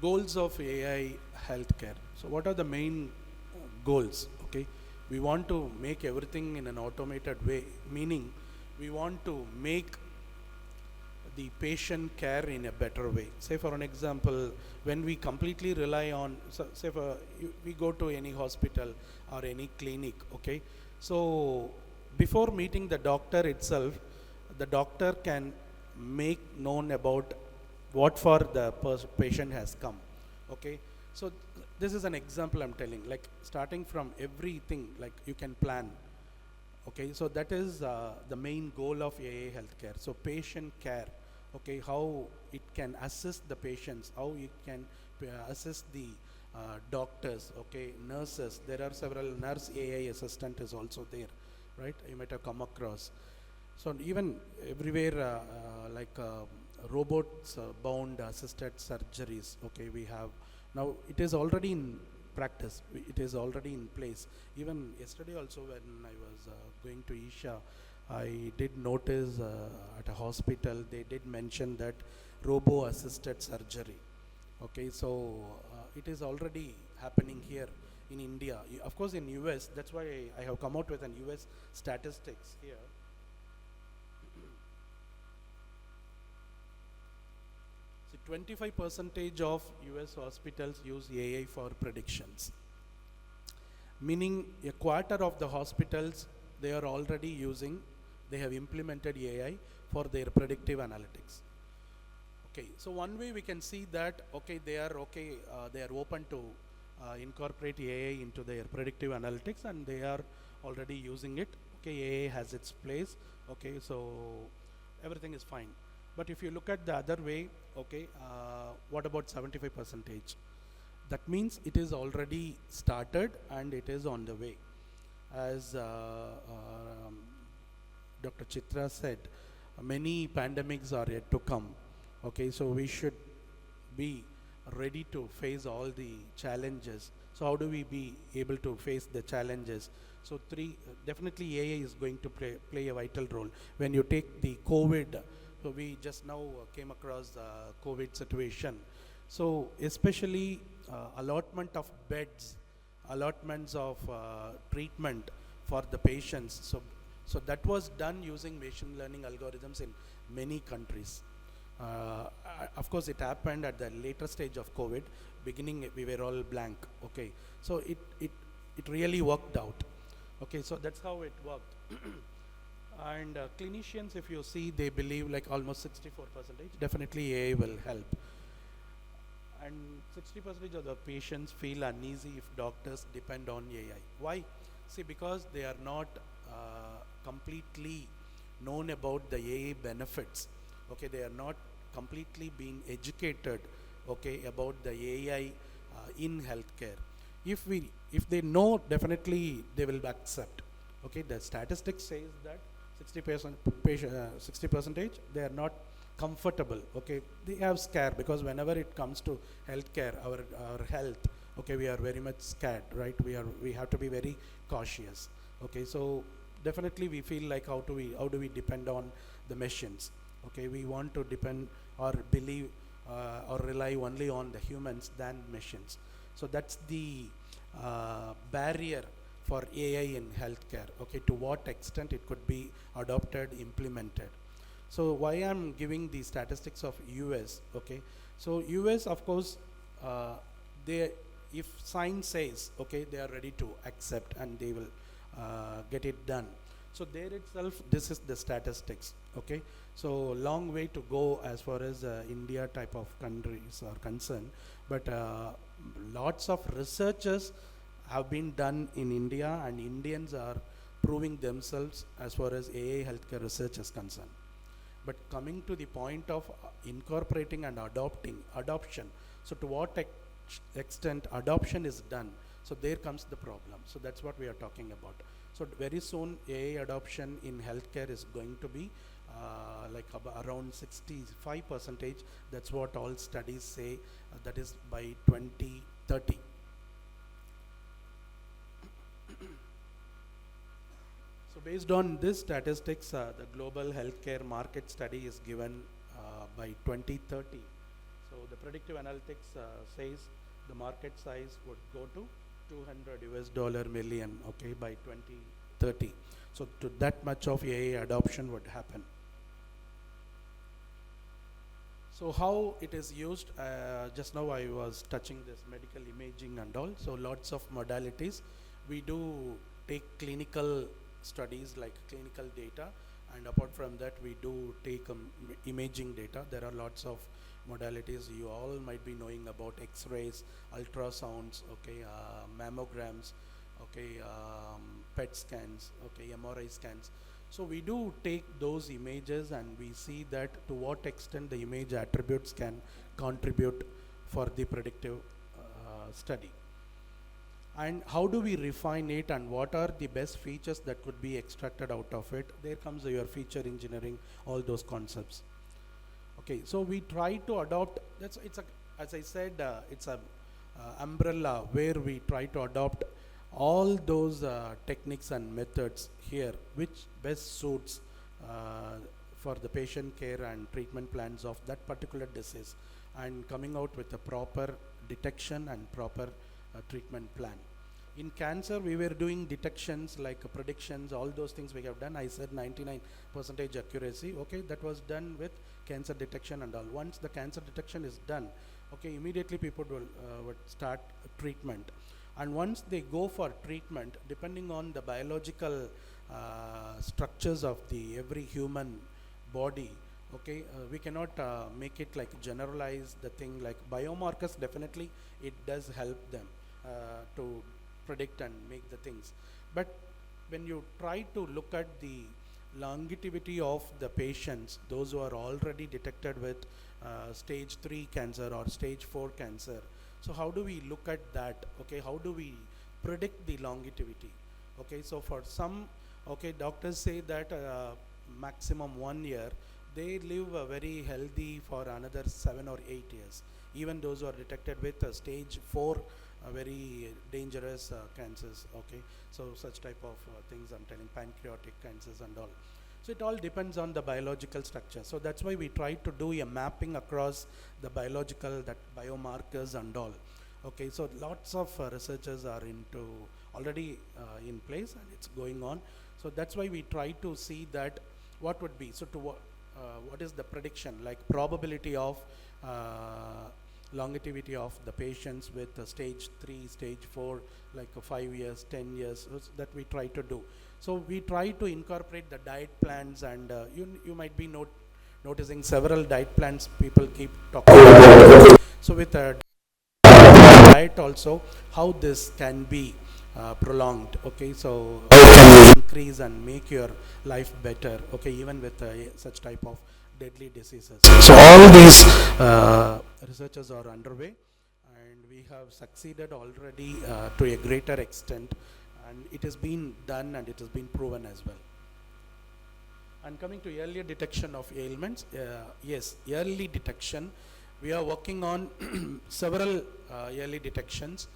Goals of AI healthcare. So what are the main goals? Okay, we want to make everything in an automated way, meaning we want to make the patient care in a better way. Say for an example, when we completely rely on, say we go to any hospital or any clinic, okay, so before meeting the doctor itself, the doctor can make known about what for the patient has come, okay. So this is an example I'm telling, like starting from everything, like you can plan, okay. So that is the main goal of AI healthcare. So patient care, okay, how it can assist the patients, how it can assist the doctors, okay, nurses. There are several nurse AI assistant is also there, right? You might have come across. So even everywhere robots bound assisted surgeries, okay, we have now. It is already in practice, it is already in place. Even yesterday also when I was going to Isha, I did notice at a hospital they did mention that robo assisted surgery, okay. So it is already happening here in India. Of course in US, that's why I have come out with an US statistics here. See, 25% of US hospitals use AI for predictions, meaning a quarter of the hospitals, they are already using, they have implemented AI for their predictive analytics. Okay, so one way we can see that, okay, they are open to incorporate AI into their predictive analytics, and they are already using it. Okay, AI has its place. Okay, so everything is fine. But if you look at the other way, okay, what about 75%? That means it is already started and it is on the way. As Dr. Chitra said, many pandemics are yet to come. Okay, so we should be ready to face all the challenges. So how do we be able to face the challenges? So definitely AI is going to play a vital role. When you take the COVID, so we just now came across the COVID situation. So especially allotment of beds, allotments of treatment for the patients. So that was done using machine learning algorithms in many countries. Of course, it happened at the later stage of COVID. Beginning, we were all blank. Okay, so it really worked out. Okay, so that's how it worked. And clinicians, if you see, they believe like almost 64%. Definitely AI will help. And 60% of the patients feel uneasy if doctors depend on AI. Why? See, because they are not completely known about the AI benefits. Okay, they are not completely being educated, okay, about the AI in healthcare. If they know, definitely they will accept. Okay, the statistics says that 60% they are not comfortable. Okay, they have scare, because whenever it comes to healthcare, our health, okay, we are very much scared, right? We have to be very cautious. Okay, so definitely we feel like how do we depend on the machines? Okay, we want to depend or believe or rely only on the humans than machines. So that's the barrier for AI in healthcare. Okay, to what extent it could be adopted, implemented. So why I'm giving the statistics of US? Okay, so US, of course, if science says, okay, they are ready to accept and they will get it done. So there itself, this is the statistics. Okay, so long way to go as far as India type of countries are concerned, but lots of researches have been done in India, and Indians are proving themselves as far as AI healthcare research is concerned. But coming to the point of incorporating and adoption, so to what extent adoption is done, so there comes the problem. So that's what we are talking about. So very soon AI adoption in healthcare is going to be around 65%. That's what all studies say, that is by 2030. So based on this statistics, the global healthcare market study is given by 2030. So the predictive analytics says the market size would go to $200 million, okay, by 2030. So to that much of AI adoption would happen. So how it is used, just now I was touching this medical imaging and all, so lots of modalities. We do take clinical studies like clinical data, and apart from that we do take imaging data. There are lots of modalities you all might be knowing about: X-rays, ultrasounds, okay, mammograms, okay, PET scans, okay, MRI scans. So we do take those images and we see that to what extent the image attributes can contribute for the predictive study. And how do we refine it, and what are the best features that could be extracted out of it? There comes your feature engineering, all those concepts. Okay, so we try to adopt, as I said, it's a umbrella where we try to adopt all those techniques and methods here which best suits for the patient care and treatment plans of that particular disease, and coming out with a proper detection and proper treatment plan. In cancer, we were doing detections like predictions, all those things we have done. I said 99% accuracy. Okay, that was done with cancer detection and all. Once the cancer detection is done, okay, immediately people would start treatment. And once they go for treatment, depending on the biological structures of the every human body, okay, we cannot make it like generalize the thing like biomarkers. Definitely it does help them to predict and make the things, but when you try to look at the longevity of the patients, those who are already detected with stage 3 cancer or stage 4 cancer, so how do we look at that? Okay, how do we predict the longevity? Okay, so for some, okay, doctors say that maximum 1 year, they live very healthy for another 7 or 8 years. Even those who are detected with stage 4 very dangerous cancers, okay, so such type of things I'm telling, pancreatic cancers and all. So it all depends on the biological structure. So that's why we try to do a mapping across the biological, that biomarkers and all. Okay, so lots of researchers are into already in place and it's going on. So that's why we try to see that what would be, so to what is the prediction, like probability of longevity of the patients with stage 3, stage 4, like 5 years, 10 years, that we try to do. So we try to incorporate the diet plans, and you might be noticing several diet plans people keep talking about. So with a diet also, how this can be prolonged, okay, so how can you increase and make your life better, okay, even with such type of deadly diseases. So all these researches are underway, and we have succeeded already to a greater extent, and it has been done and it has been proven as well. And coming to earlier detection of ailments, yes, early detection, we are working on several early detections.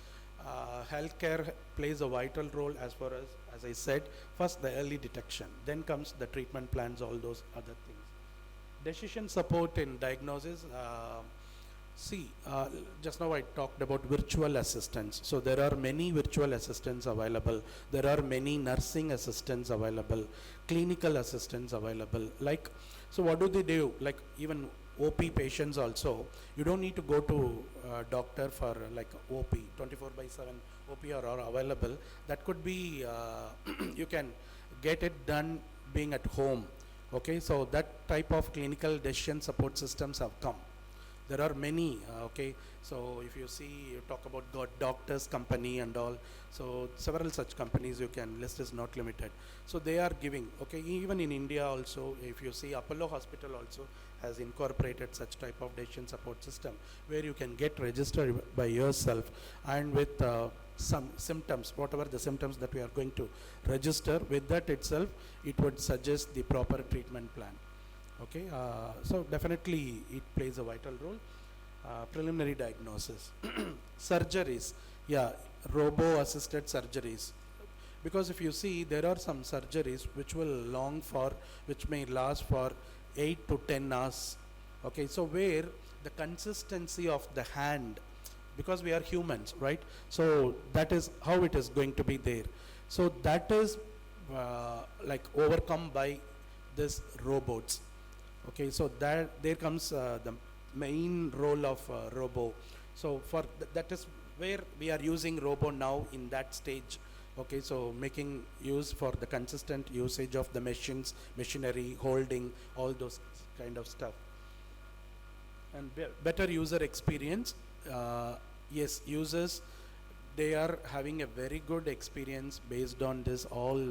Healthcare plays a vital role as far as I said, first the early detection, then comes the treatment plans, all those other things. Decision support in diagnosis. Just now I talked about virtual assistants. So there are many virtual assistants available. There are many nursing assistants available, clinical assistants available. Like, so what do they do? Like even OP patients also, you don't need to go to doctor for like OP, 24/7 OP are available. That could be, you can get it done being at home. Okay, so that type of clinical decision support systems have come. There are many, okay, so if you see, you talk about doctors company and all, so several such companies you can, list is not limited. So they are giving, okay, even in India also, if you see Apollo Hospital also has incorporated such type of decision support system where you can get registered by yourself, and with some symptoms, whatever the symptoms that we are going to register, with that itself it would suggest the proper treatment plan. Okay, so definitely it plays a vital role. Preliminary diagnosis. Surgeries, yeah, robo-assisted surgeries. Because if you see, there are some surgeries which which may last for 8 to 10 hours. Okay, so where the consistency of the hand, because we are humans, right? So that is how it is going to be there. So that is like overcome by this robots. Okay, so there comes the main role of robo. So for that is where we are using robo now in that stage. Okay, so making use for the consistent usage of the machines, machinery, holding, all those kind of stuff. And better user experience. Yes, users, they are having a very good experience based on this all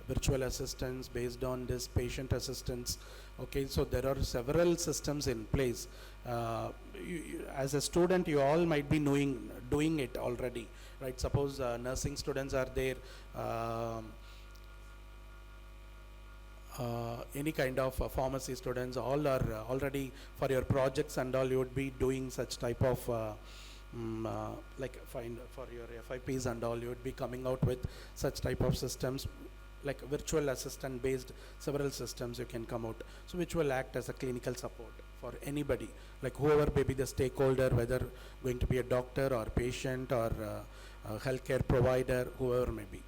virtual assistants, based on this patient assistance. Okay, so there are several systems in place. As a student, you all might be doing it already, right? Suppose nursing students are there, any kind of pharmacy students, all are already for your projects and all, you would be doing such type of like find for your FIPs and all, you would be coming out with such type of systems, like virtual assistant based several systems you can come out, so which will act as a clinical support for anybody, like whoever may be the stakeholder, whether going to be a doctor or patient or a healthcare provider, whoever may be.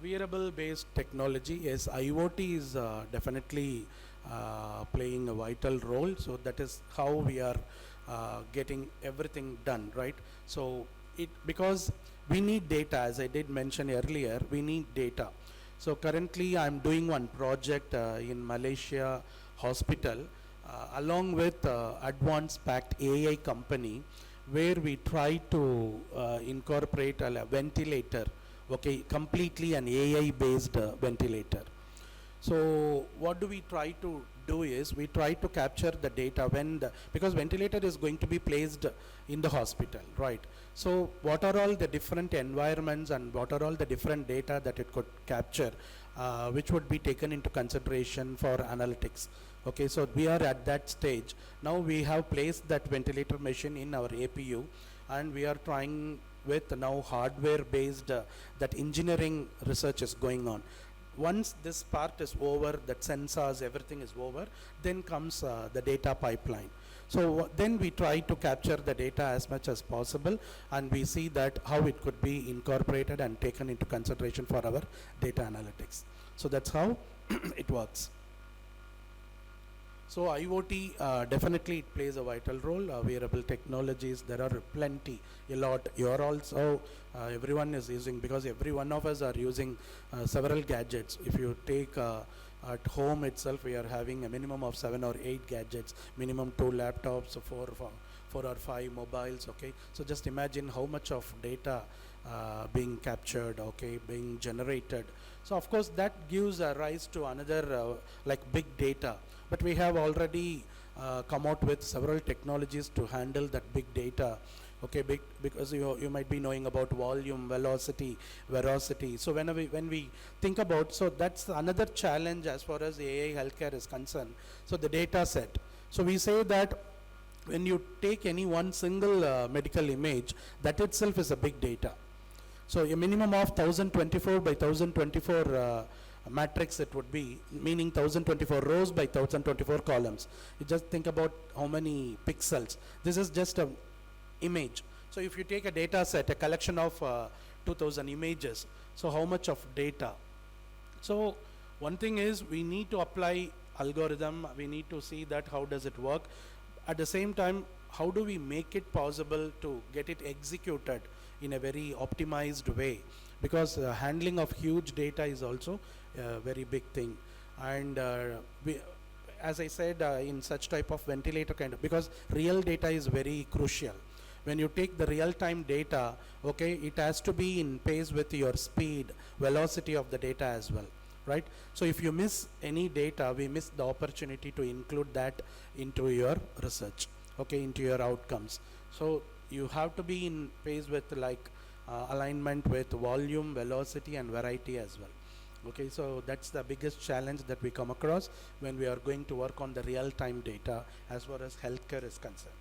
Wearable based technology, yes, IoT is definitely playing a vital role. So that is how we are getting everything done, right? So because we need data, as I did mention earlier, we need data. So currently I'm doing one project in Malaysia hospital along with Advanced Pact AI company, where we try to incorporate a ventilator, okay, completely an AI based ventilator. So what do we try to do is, we try to capture the data because ventilator is going to be placed in the hospital, right? So what are all the different environments and what are all the different data that it could capture, which would be taken into consideration for analytics. Okay, so we are at that stage. Now we have placed that ventilator machine in our APU, and we are trying with now hardware based, that engineering research is going on. Once this part is over, that sensors, everything is over, then comes the data pipeline. So then we try to capture the data as much as possible, and we see that how it could be incorporated and taken into consideration for our data analytics. So that's how it works. So IoT, definitely it plays a vital role. Wearable technologies, there are plenty, a lot. You are also, everyone is using, because every one of us are using several gadgets. If you take at home itself, we are having a minimum of 7 or 8 gadgets, minimum 2 laptops, 4 or 5 mobiles. Okay, so just imagine how much of data being captured, okay, being generated. So of course that gives a rise to another like big data. But we have already come out with several technologies to handle that big data. Okay, because you might be knowing about volume, velocity, veracity. So when we think about, so that's another challenge as far as AI healthcare is concerned. So the data set. So we say that when you take any one single medical image, that itself is a big data. So a minimum of 1024 by 1024 matrix it would be, meaning 1024 rows by 1024 columns. You just think about how many pixels. This is just a image. So if you take a data set, a collection of 2000 images, so how much of data? So one thing is, we need to apply algorithm, we need to see that how does it work. At the same time, how do we make it possible to get it executed in a very optimized way? Because handling of huge data is also a very big thing. And as I said, in such type of ventilator kind of, because real data is very crucial. When you take the real-time data, okay, it has to be in pace with your speed, velocity of the data as well. right? So if you miss any data, we miss the opportunity to include that into your research, okay, into your outcomes. So you have to be in phase with like alignment with volume, velocity and variety as well. Okay, so that's the biggest challenge that we come across when we are going to work on the real-time data as far as healthcare is concerned.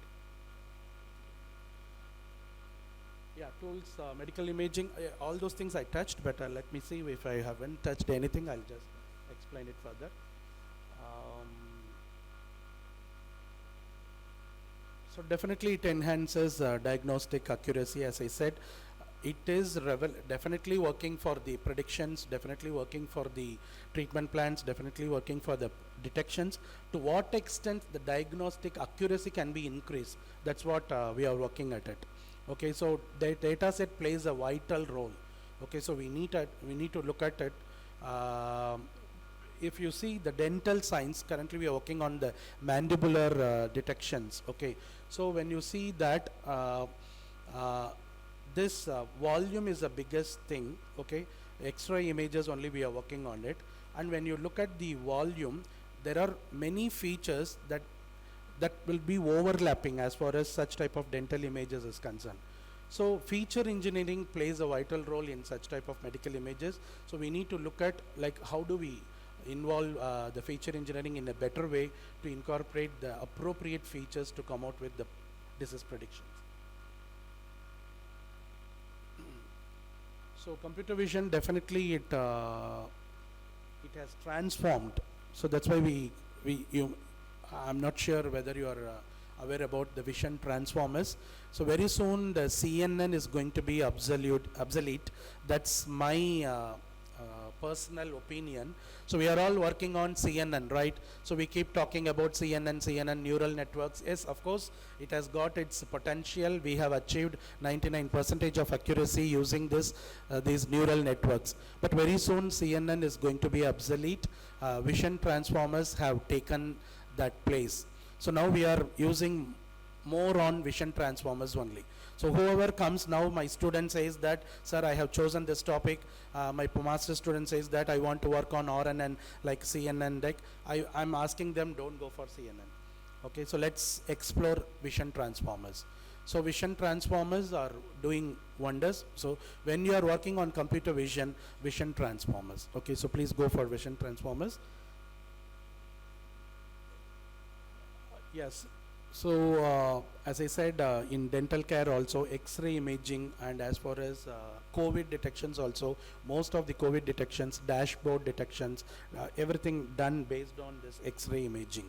Yeah, tools, medical imaging, all those things I touched, but let me see if I haven't touched anything, I'll just explain it further. So definitely it enhances diagnostic accuracy, as I said. It is definitely working for the predictions, definitely working for the treatment plans, definitely working for the detections. To what extent the diagnostic accuracy can be increased, that's what we are working at it. Okay, so the data set plays a vital role. Okay, so we need to look at it. If you see the dental science, currently we are working on the mandibular detections. Okay, so when you see that this volume is the biggest thing, okay, X-ray images only we are working on it, and when you look at the volume, there are many features that will be overlapping as far as such type of dental images is concerned. So feature engineering plays a vital role in such type of medical images. So we need to look at like how do we involve the feature engineering in a better way to incorporate the appropriate features to come out with the disease predictions. So computer vision, definitely it has transformed. So that's why I'm not sure whether you are aware about the vision transformers. So very soon the CNN is going to be obsolete. That's my personal opinion. So we are all working on CNN, right? So we keep talking about CNN neural networks. Yes, of course, it has got its potential. We have achieved 99% of accuracy using these neural networks. But very soon CNN is going to be obsolete. Vision transformers have taken that place. So now we are using more on vision transformers only. So whoever comes now, my student says that, sir, I have chosen this topic. My master student says that I want to work on RNN like CNN deck. I'm asking them, don't go for CNN. Okay, so let's explore vision transformers. So vision transformers are doing wonders. So when you are working on computer vision transformers. Okay, so please go for vision transformers. Yes. So as I said, in dental care also, X-ray imaging, and as far as COVID detections also, most of the COVID detections, dashboard detections, everything done based on this X-ray imaging.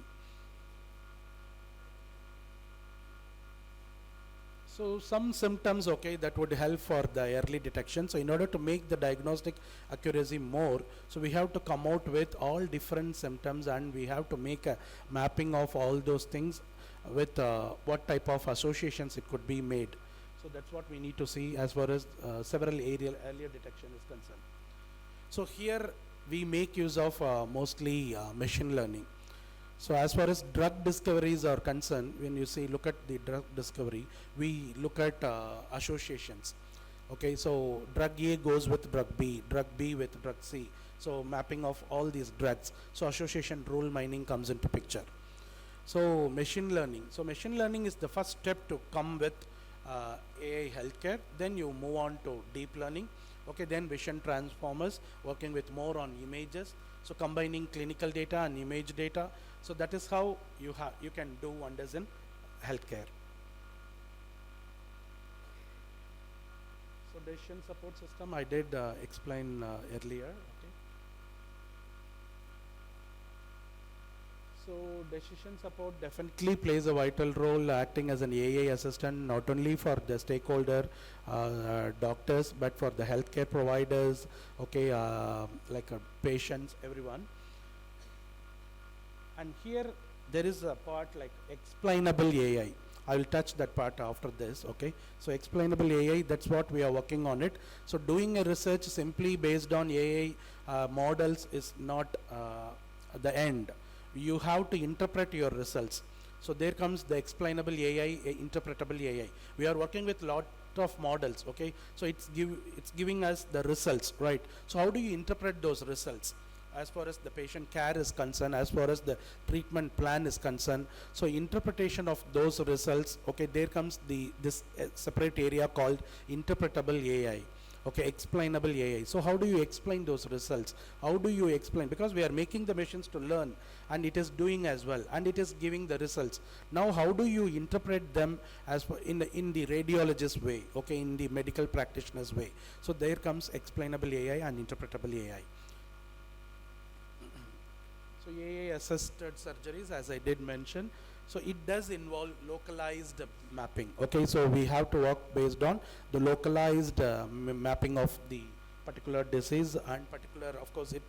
So some symptoms, okay, that would help for the early detection. So in order to make the diagnostic accuracy more, so we have to come out with all different symptoms, and we have to make a mapping of all those things with what type of associations it could be made. So that's what we need to see as far as several earlier detection is concerned. So here we make use of mostly machine learning. So as far as drug discoveries are concerned, when you see, look at the drug discovery, we look at associations. Okay, so drug A goes with drug B with drug C. So mapping of all these drugs. So association rule mining comes into picture. So machine learning. So machine learning is the first step to come with AI healthcare. Then you move on to deep learning. Okay, then vision transformers, working with more on images. So combining clinical data and image data. So that is how you can do wonders in healthcare. So decision support system, I did explain earlier. Okay. So decision support definitely plays a vital role, acting as an AI assistant, not only for the stakeholder doctors, but for the healthcare providers, okay, like patients, everyone. And here there is a part like explainable AI. I will touch that part after this, okay. So explainable AI, that's what we are working on it. So doing a research simply based on AI models is not the end. You have to interpret your results. So there comes the explainable AI, interpretable AI. We are working with lot of models, okay. So it's giving us the results, right. So how do you interpret those results? as far as the patient care is concerned, as far as the treatment plan is concerned. So interpretation of those results, okay, there comes this separate area called interpretable AI. Okay, explainable AI. So how do you explain those results? How do you explain? Because we are making the machines to learn, and it is doing as well, and it is giving the results. Now how do you interpret them as in the radiologist way, okay, in the medical practitioner's way? So there comes explainable AI and interpretable AI. So AI assisted surgeries, as I did mention, so it does involve localized mapping. Okay, so we have to work based on the localized mapping of the particular disease, and particular, of course, it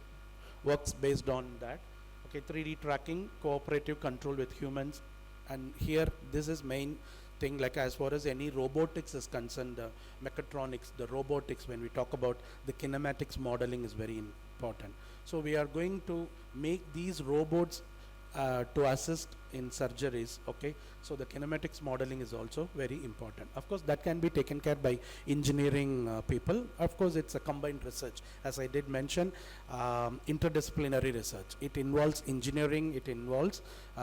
works based on that. Okay, 3D tracking, cooperative control with humans, and here this is main thing, like as far as any robotics is concerned, the mechatronics, the robotics, when we talk about the kinematics modeling is very important. So we are going to make these robots to assist in surgeries. Okay, so the kinematics modeling is also very important. Of course, that can be taken care by engineering people. Of course, it's a combined research, as I did mention, interdisciplinary research. It involves engineering, it involves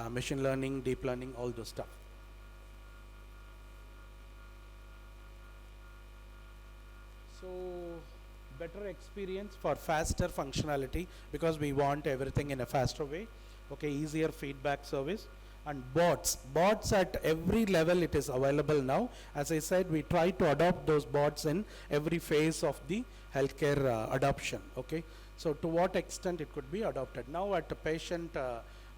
machine learning, deep learning, all those stuff. So better experience for faster functionality, because we want everything in a faster way. Okay, easier feedback service, and bots at every level it is available now. As I said, we try to adopt those bots in every phase of the healthcare adoption. Okay, so to what extent it could be adopted now at the patient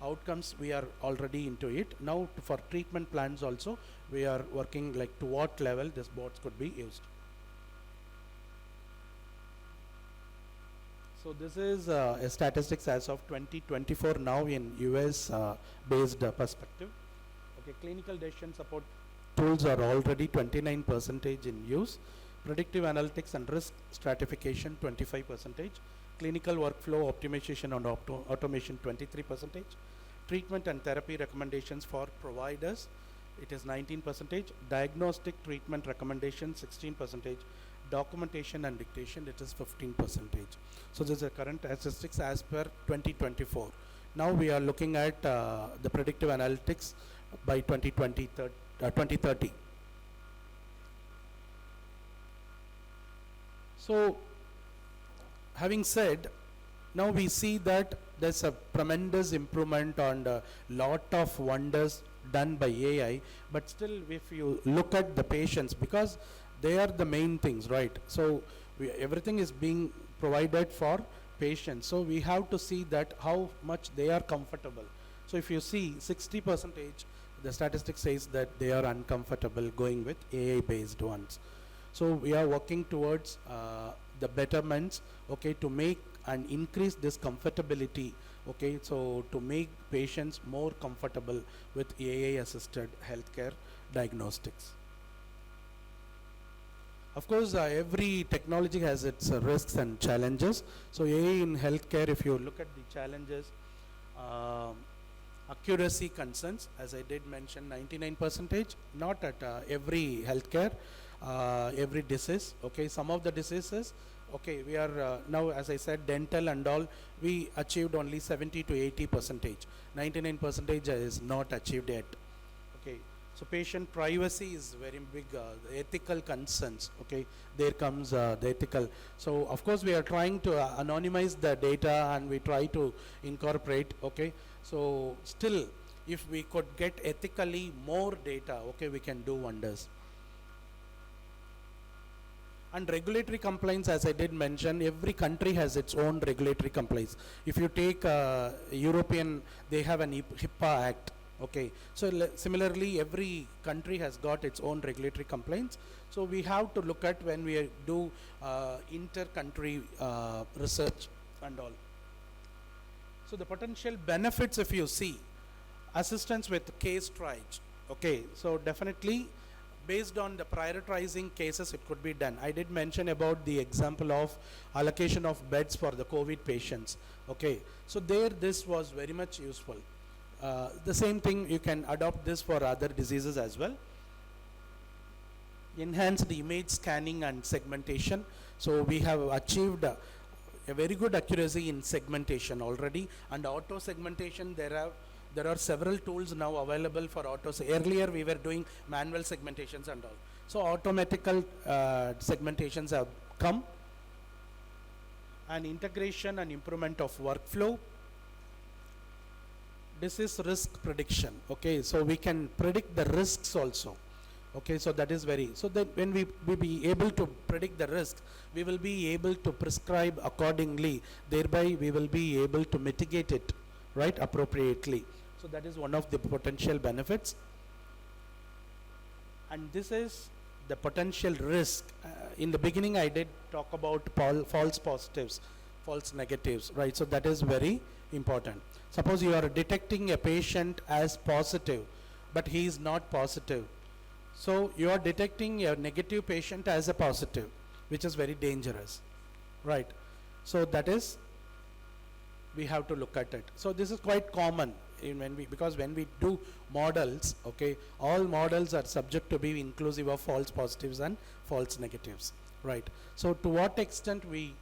outcomes, we are already into it now. For treatment plans also, we are working like to what level this bots could be used. So this is a statistics as of 2024 now in US based perspective. Okay, clinical decision support tools are already 29% in use. Predictive analytics and risk stratification 25%. Clinical workflow optimization and automation 23%. Treatment and therapy recommendations for providers, it is 19%. Diagnostic treatment recommendation 16%. Documentation and dictation, it is 15%. So this is the current statistics as per 2024. Now we are looking at the predictive analytics by 2030. So having said, now we see that there's a tremendous improvement on a lot of wonders done by AI, but still if you look at the patients, because they are the main things, right? So everything is being provided for patients. So we have to see that how much they are comfortable. So if you see 60%, the statistics says that they are uncomfortable going with AI based ones. So we are working towards the betterments, okay, to make and increase this comfortability, okay, so to make patients more comfortable with AI assisted healthcare diagnostics. Of course, every technology has its risks and challenges. So AI in healthcare, if you look at the challenges, accuracy concerns, as I did mention, 99%, not at every healthcare, every disease. Okay, some of the diseases, okay, we are now, as I said, dental and all, we achieved only 70 to 80%. 99% is not achieved yet. Okay. So patient privacy is very big, the ethical concerns, okay, there comes the ethical. So of course we are trying to anonymize the data and we try to incorporate, okay. So still, if we could get ethically more data, okay, we can do wonders. And regulatory compliance, as I did mention, every country has its own regulatory compliance. If you take European, they have an HIPAA Act. Okay, so similarly every country has got its own regulatory compliance. So we have to look at when we do inter-country research and all. So the potential benefits, if you see, assistance with case triage. Okay, so definitely based on the prioritizing cases it could be done. I did mention about the example of allocation of beds for the COVID patients. Okay, so there this was very much useful. The same thing, you can adopt this for other diseases as well. Enhanced image scanning and segmentation. So we have achieved a very good accuracy in segmentation already, and auto segmentation there are several tools now available for auto. Earlier we were doing manual segmentations and all. So automatical segmentations have come, and integration and improvement of workflow. This is risk prediction. Okay, so we can predict the risks also. Okay, so that is very, so that when we be able to predict the risk, we will be able to prescribe accordingly, thereby we will be able to mitigate it, right, appropriately. So that is one of the potential benefits. And this is the potential risk. In the beginning I did talk about false positives, false negatives, right? So that is very important. Suppose you are detecting a patient as positive, but he is not positive. So you are detecting a negative patient as a positive, which is very dangerous, right? So that is, we have to look at it. So this is quite common because when we do models, okay, all models are subject to be inclusive of false positives and false negatives, right? So to what extent we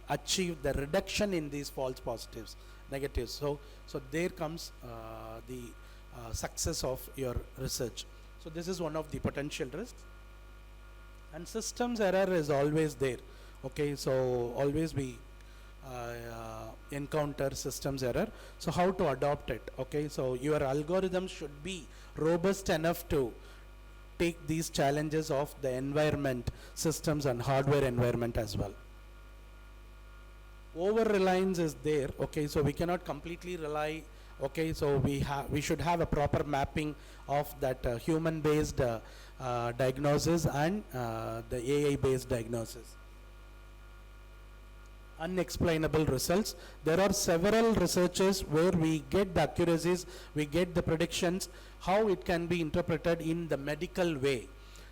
achieve the reduction in these false positives, negatives. So there comes the success of your research. So this is one of the potential risks. And systems error is always there. Okay, so always we encounter systems error. So how to adopt it? Okay, so your algorithm should be robust enough to take these challenges of the environment, systems and hardware environment as well. Over reliance is there. Okay, so we cannot completely rely. Okay, so we should have a proper mapping of that human based diagnosis and the AI based diagnosis. Unexplainable results. There are several researches where we get the accuracies, we get the predictions, how it can be interpreted in the medical way.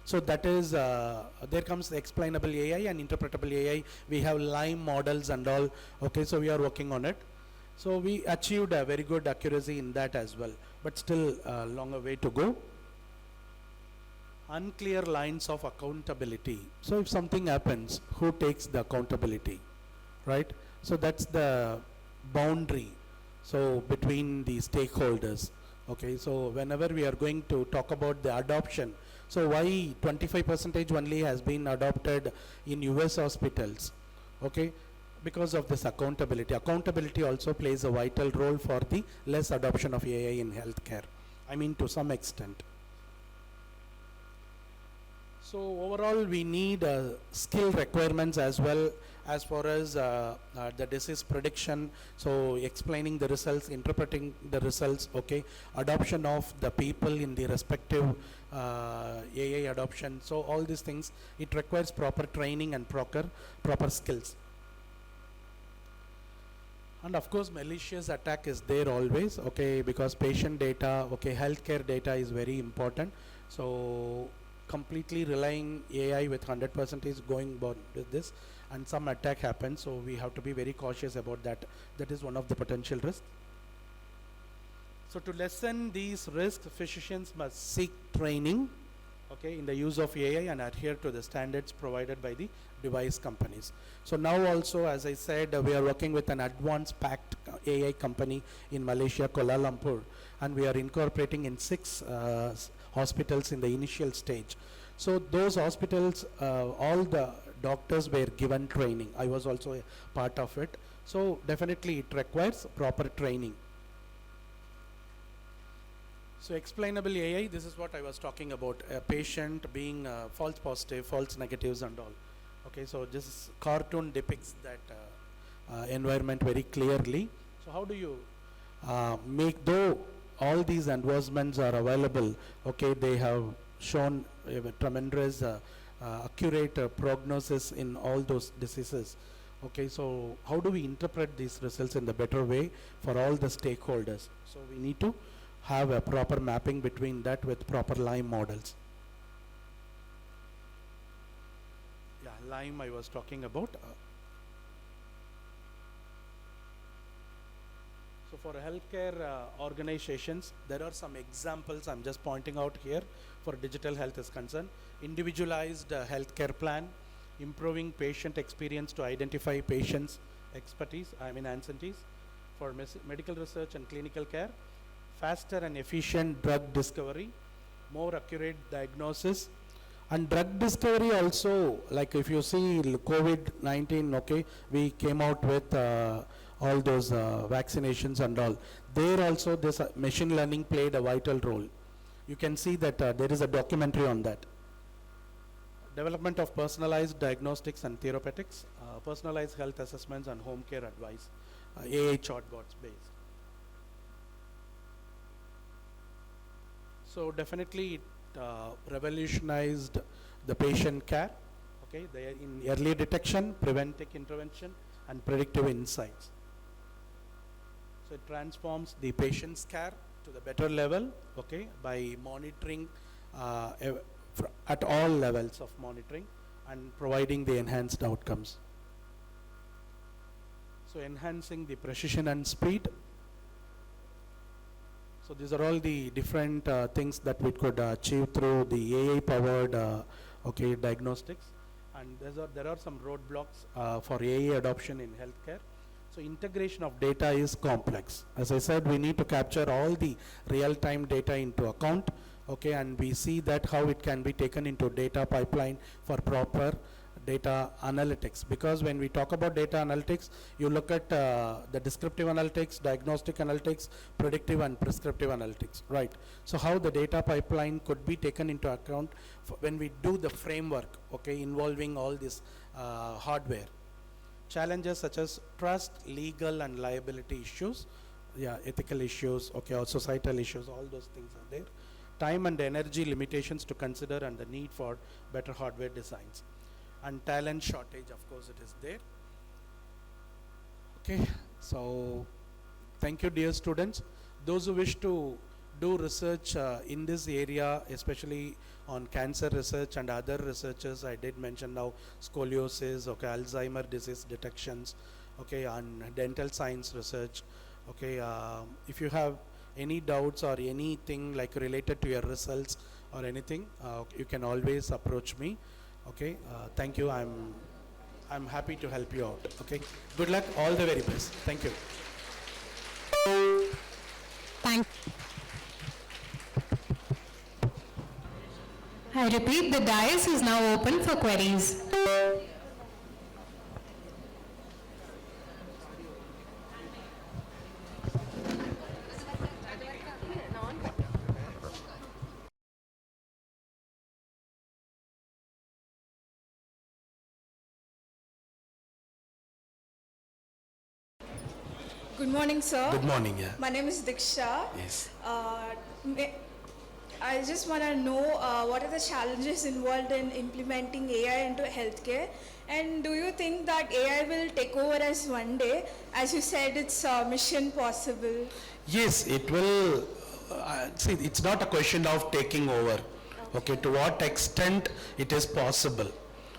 So that is, there comes the explainable AI and interpretable AI. We have Lime models and all. Okay, so we are working on it. So we achieved a very good accuracy in that as well, but still a longer way to go. Unclear lines of accountability. So if something happens, who takes the accountability, right? So that's the boundary, so between the stakeholders. Okay, so whenever we are going to talk about the adoption, so why 25% only has been adopted in US hospitals? Okay, because of this accountability. Accountability also plays a vital role for the less adoption of AI in healthcare. I mean, to some extent. So overall, we need skill requirements as well as far as the disease prediction. So explaining the results, interpreting the results, okay, adoption of the people in the respective AI adoption. So all these things, it requires proper training and proper skills. And of course, malicious attack is there always, okay, because patient data, okay, healthcare data is very important. So completely relying AI with 100% is going about with this, and some attack happens, so we have to be very cautious about that. That is one of the potential risks. So to lessen these risks, physicians must seek training, okay, in the use of AI and adhere to the standards provided by the device companies. So now also, as I said, we are working with an advanced packed AI company in Malaysia, Kuala Lumpur, and we are incorporating in 6 hospitals in the initial stage. So those hospitals, all the doctors were given training. I was also a part of it. So definitely it requires proper training. So explainable AI, this is what I was talking about, a patient being false positive, false negatives and all. Okay, so this cartoon depicts that environment very clearly. So how do you make, though all these advancements are available, okay, they have shown a tremendous accurate prognosis in all those diseases. Okay, so how do we interpret these results in the better way for all the stakeholders? So we need to have a proper mapping between that with proper Lime models. Yeah, Lime I was talking about. So for healthcare organizations, there are some examples I'm just pointing out here for digital health is concerned. Individualized healthcare plan, improving patient experience to identify patients expertise, anciennities for medical research and clinical care, faster and efficient drug discovery, more accurate diagnosis, and drug discovery also, like if you see COVID-19, okay, we came out with all those vaccinations and all. There also this machine learning played a vital role. You can see that there is a documentary on that. Development of personalized diagnostics and therapeutics, personalized health assessments and home care advice, AI chatbots based. So definitely it revolutionized the patient care, okay, in early detection, preventive intervention, and predictive insights. So it transforms the patient's care to the better level, okay, by monitoring at all levels of monitoring and providing the enhanced outcomes. So enhancing the precision and speed. So these are all the different things that we could achieve through the AI powered diagnostics, and there are some roadblocks for AI adoption in healthcare. So integration of data is complex. As I said, we need to capture all the real-time data into account, okay, and we see that how it can be taken into data pipeline for proper data analytics. Because when we talk about data analytics, you look at the descriptive analytics, diagnostic analytics, predictive and prescriptive analytics, right? So how the data pipeline could be taken into account when we do the framework, okay, involving all this hardware. Challenges such as trust, legal and liability issues, ethical issues, okay, or societal issues, all those things are there. Time and energy limitations to consider and the need for better hardware designs. And talent shortage, of course, it is there. Okay, so thank you, dear students. Those who wish to do research in this area, especially on cancer research and other researches, I did mention now scoliosis, okay, Alzheimer disease detections, okay, and dental science research, okay. If you have any doubts or anything like related to your results or anything, you can always approach me. Okay, thank you. I'm happy to help you out. Okay, good luck. All the very best. Thank you. I repeat, the dais is now open for queries. Good morning, sir. Good morning. Yeah. My name is Diksha. Yes. I just want to know what are the challenges involved in implementing AI into healthcare, and do you think that AI will take over us one day? As you said, it's mission possible. Yes, it will. See, it's not a question of taking over. Okay, to what extent it is possible.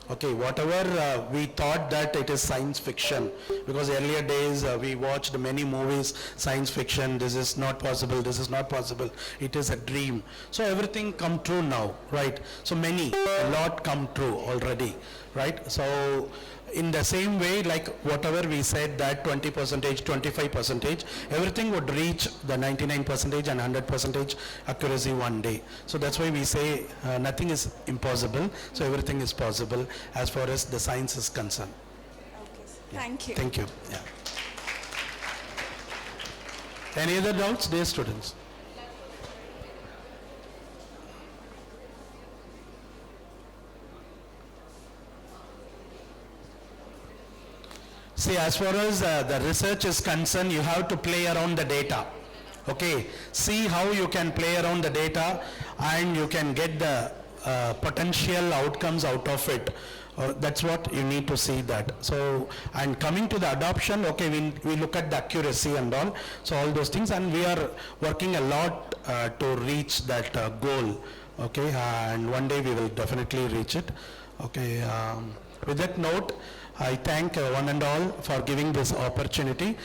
Okay, whatever we thought that it is science fiction, because earlier days we watched many movies, science fiction, this is not possible, this is not possible, it is a dream. So everything come true now, right? So a lot come true already, right? So in the same way, like whatever we said that 20%, 25%, everything would reach the 99% and 100% accuracy one day. So that's why we say nothing is impossible. So everything is possible as far as the science is concerned. Okay, thank you. Thank you. Yeah. Any other doubts, dear students? See, as far as the research is concerned, you have to play around the data. Okay, see how you can play around the data and you can get the potential outcomes out of it. That's what you need to see that. So, and coming to the adoption, okay, we look at the accuracy and all. So all those things, and we are working a lot to reach that goal. Okay, and one day we will definitely reach it. Okay, with that note, I thank one and all for giving this opportunity,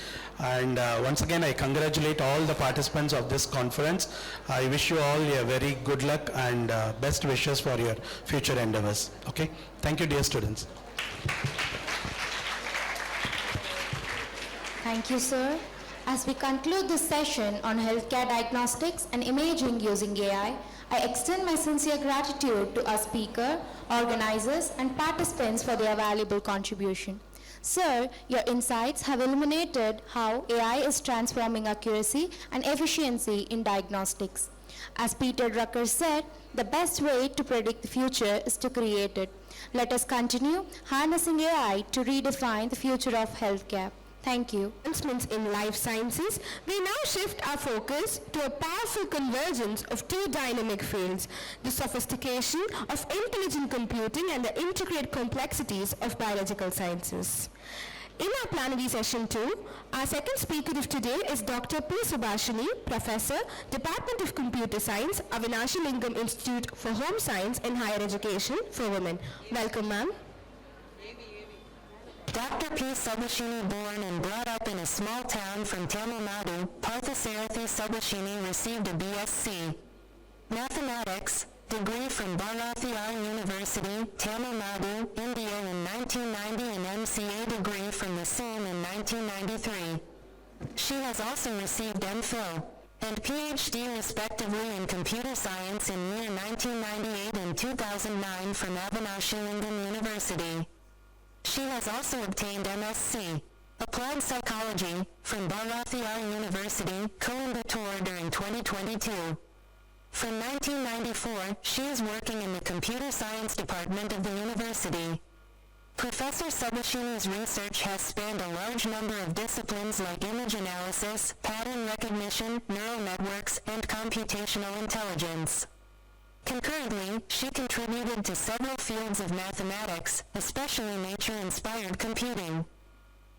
and once again I congratulate all the participants of this conference. I wish you all a very good luck and best wishes for your future endeavors. Okay, thank you, dear students. Thank you, sir. As we conclude this session on healthcare diagnostics and imaging using AI, I extend my sincere gratitude to our speaker, organizers, and participants for their valuable contribution. Sir, your insights have illuminated how AI is transforming accuracy and efficiency in diagnostics. As Peter Drucker said, the best way to predict the future is to create it. Let us continue harnessing AI to redefine the future of healthcare. Thank you. Advancements in life sciences, we now shift our focus to a powerful convergence of two dynamic fields, the sophistication of intelligent computing and the intricate complexities of biological sciences. In our plenary session 2, our second speaker of today is Dr. P. Subashini, Professor, Department of Computer Science, Avinashilingam Institute for Home Science and Higher Education for Women. Welcome, ma'am. Dr. P. Subashini, born and brought up in a small town from Tamil Nadu, Parthasarathi Subashini received a BSc Mathematics degree from Bharathiyar University, Tamil Nadu, India in 1990 and MCA degree from the same in 1993. She has also received MPhil and PhD respectively in computer science in year 1998 and 2009 from Avinashilingam University. She has also obtained MSc, Applied Psychology, from Bharathiyar University, Coimbatore during 2022. From 1994, she is working in the Computer Science Department of the university. Professor Subashini's research has spanned a large number of disciplines like image analysis, pattern recognition, neural networks, and computational intelligence. Concurrently, she contributed to several fields of mathematics, especially nature-inspired computing.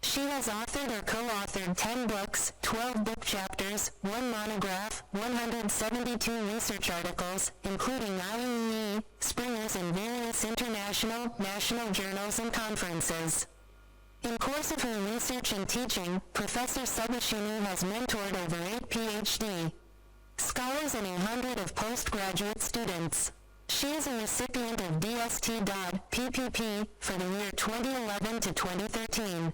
She has authored or co-authored 10 books, 12 book chapters, 1 monograph, 172 research articles, including IEEE, Springers in various international, national journals and conferences. In course of her research and teaching, Professor Subashini has mentored over 8 PhD scholars and 100 of postgraduate students. She is a recipient of DST.PPP for the year 2011 to 2013.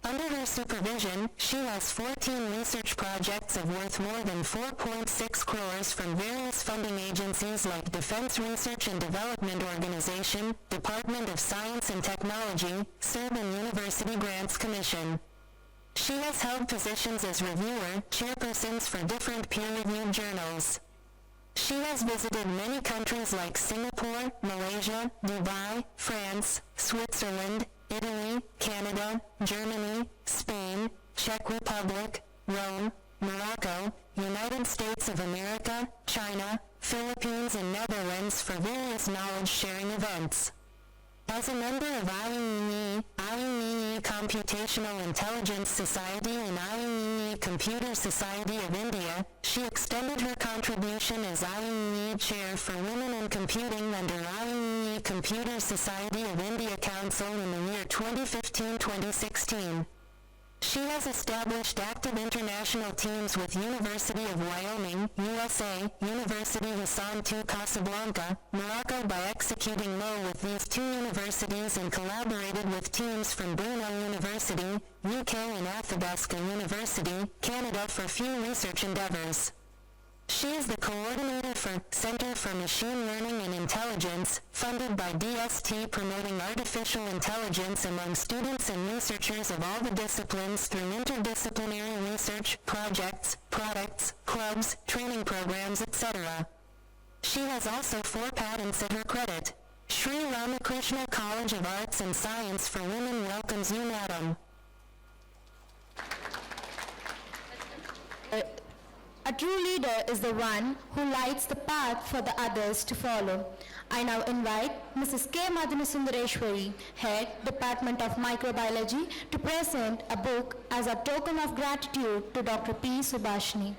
Under her supervision, she has 14 research projects of worth more than 4.6 crores from various funding agencies like Defense Research and Development Organization, Department of Science and Technology, SERB and University Grants Commission. She has held positions as reviewer, chairpersons for different peer-reviewed journals. She has visited many countries like Singapore, Malaysia, Dubai, France, Switzerland, Italy, Canada, Germany, Spain, Czech Republic, Rome, Morocco, United States of America, China, Philippines, and Netherlands for various knowledge-sharing events. As a member of IEEE Computational Intelligence Society and IEEE Computer Society of India, she extended her contribution as IEEE Chair for Women in Computing under IEEE Computer Society of India Council in the year 2015-2016. She has established active international teams with University of Wyoming, USA, University Hassan II Casablanca, Morocco by executing law with these two universities and collaborated with teams from Brunel University, UK and Athabasca University, Canada for few research endeavors. She is the coordinator for Center for Machine Learning and Intelligence, funded by DST, promoting artificial intelligence among students and researchers of all the disciplines through interdisciplinary research, projects, products, clubs, training programs, etc. She has also 4 patents at her credit. Sri Ramakrishna College of Arts and Science for Women welcomes you, madam. A true leader is the one who lights the path for the others to follow. I now invite Mrs. K. Madhanasundareshwari, Head, Department of Microbiology, to present a book as a token of gratitude to Dr. P. Subashini.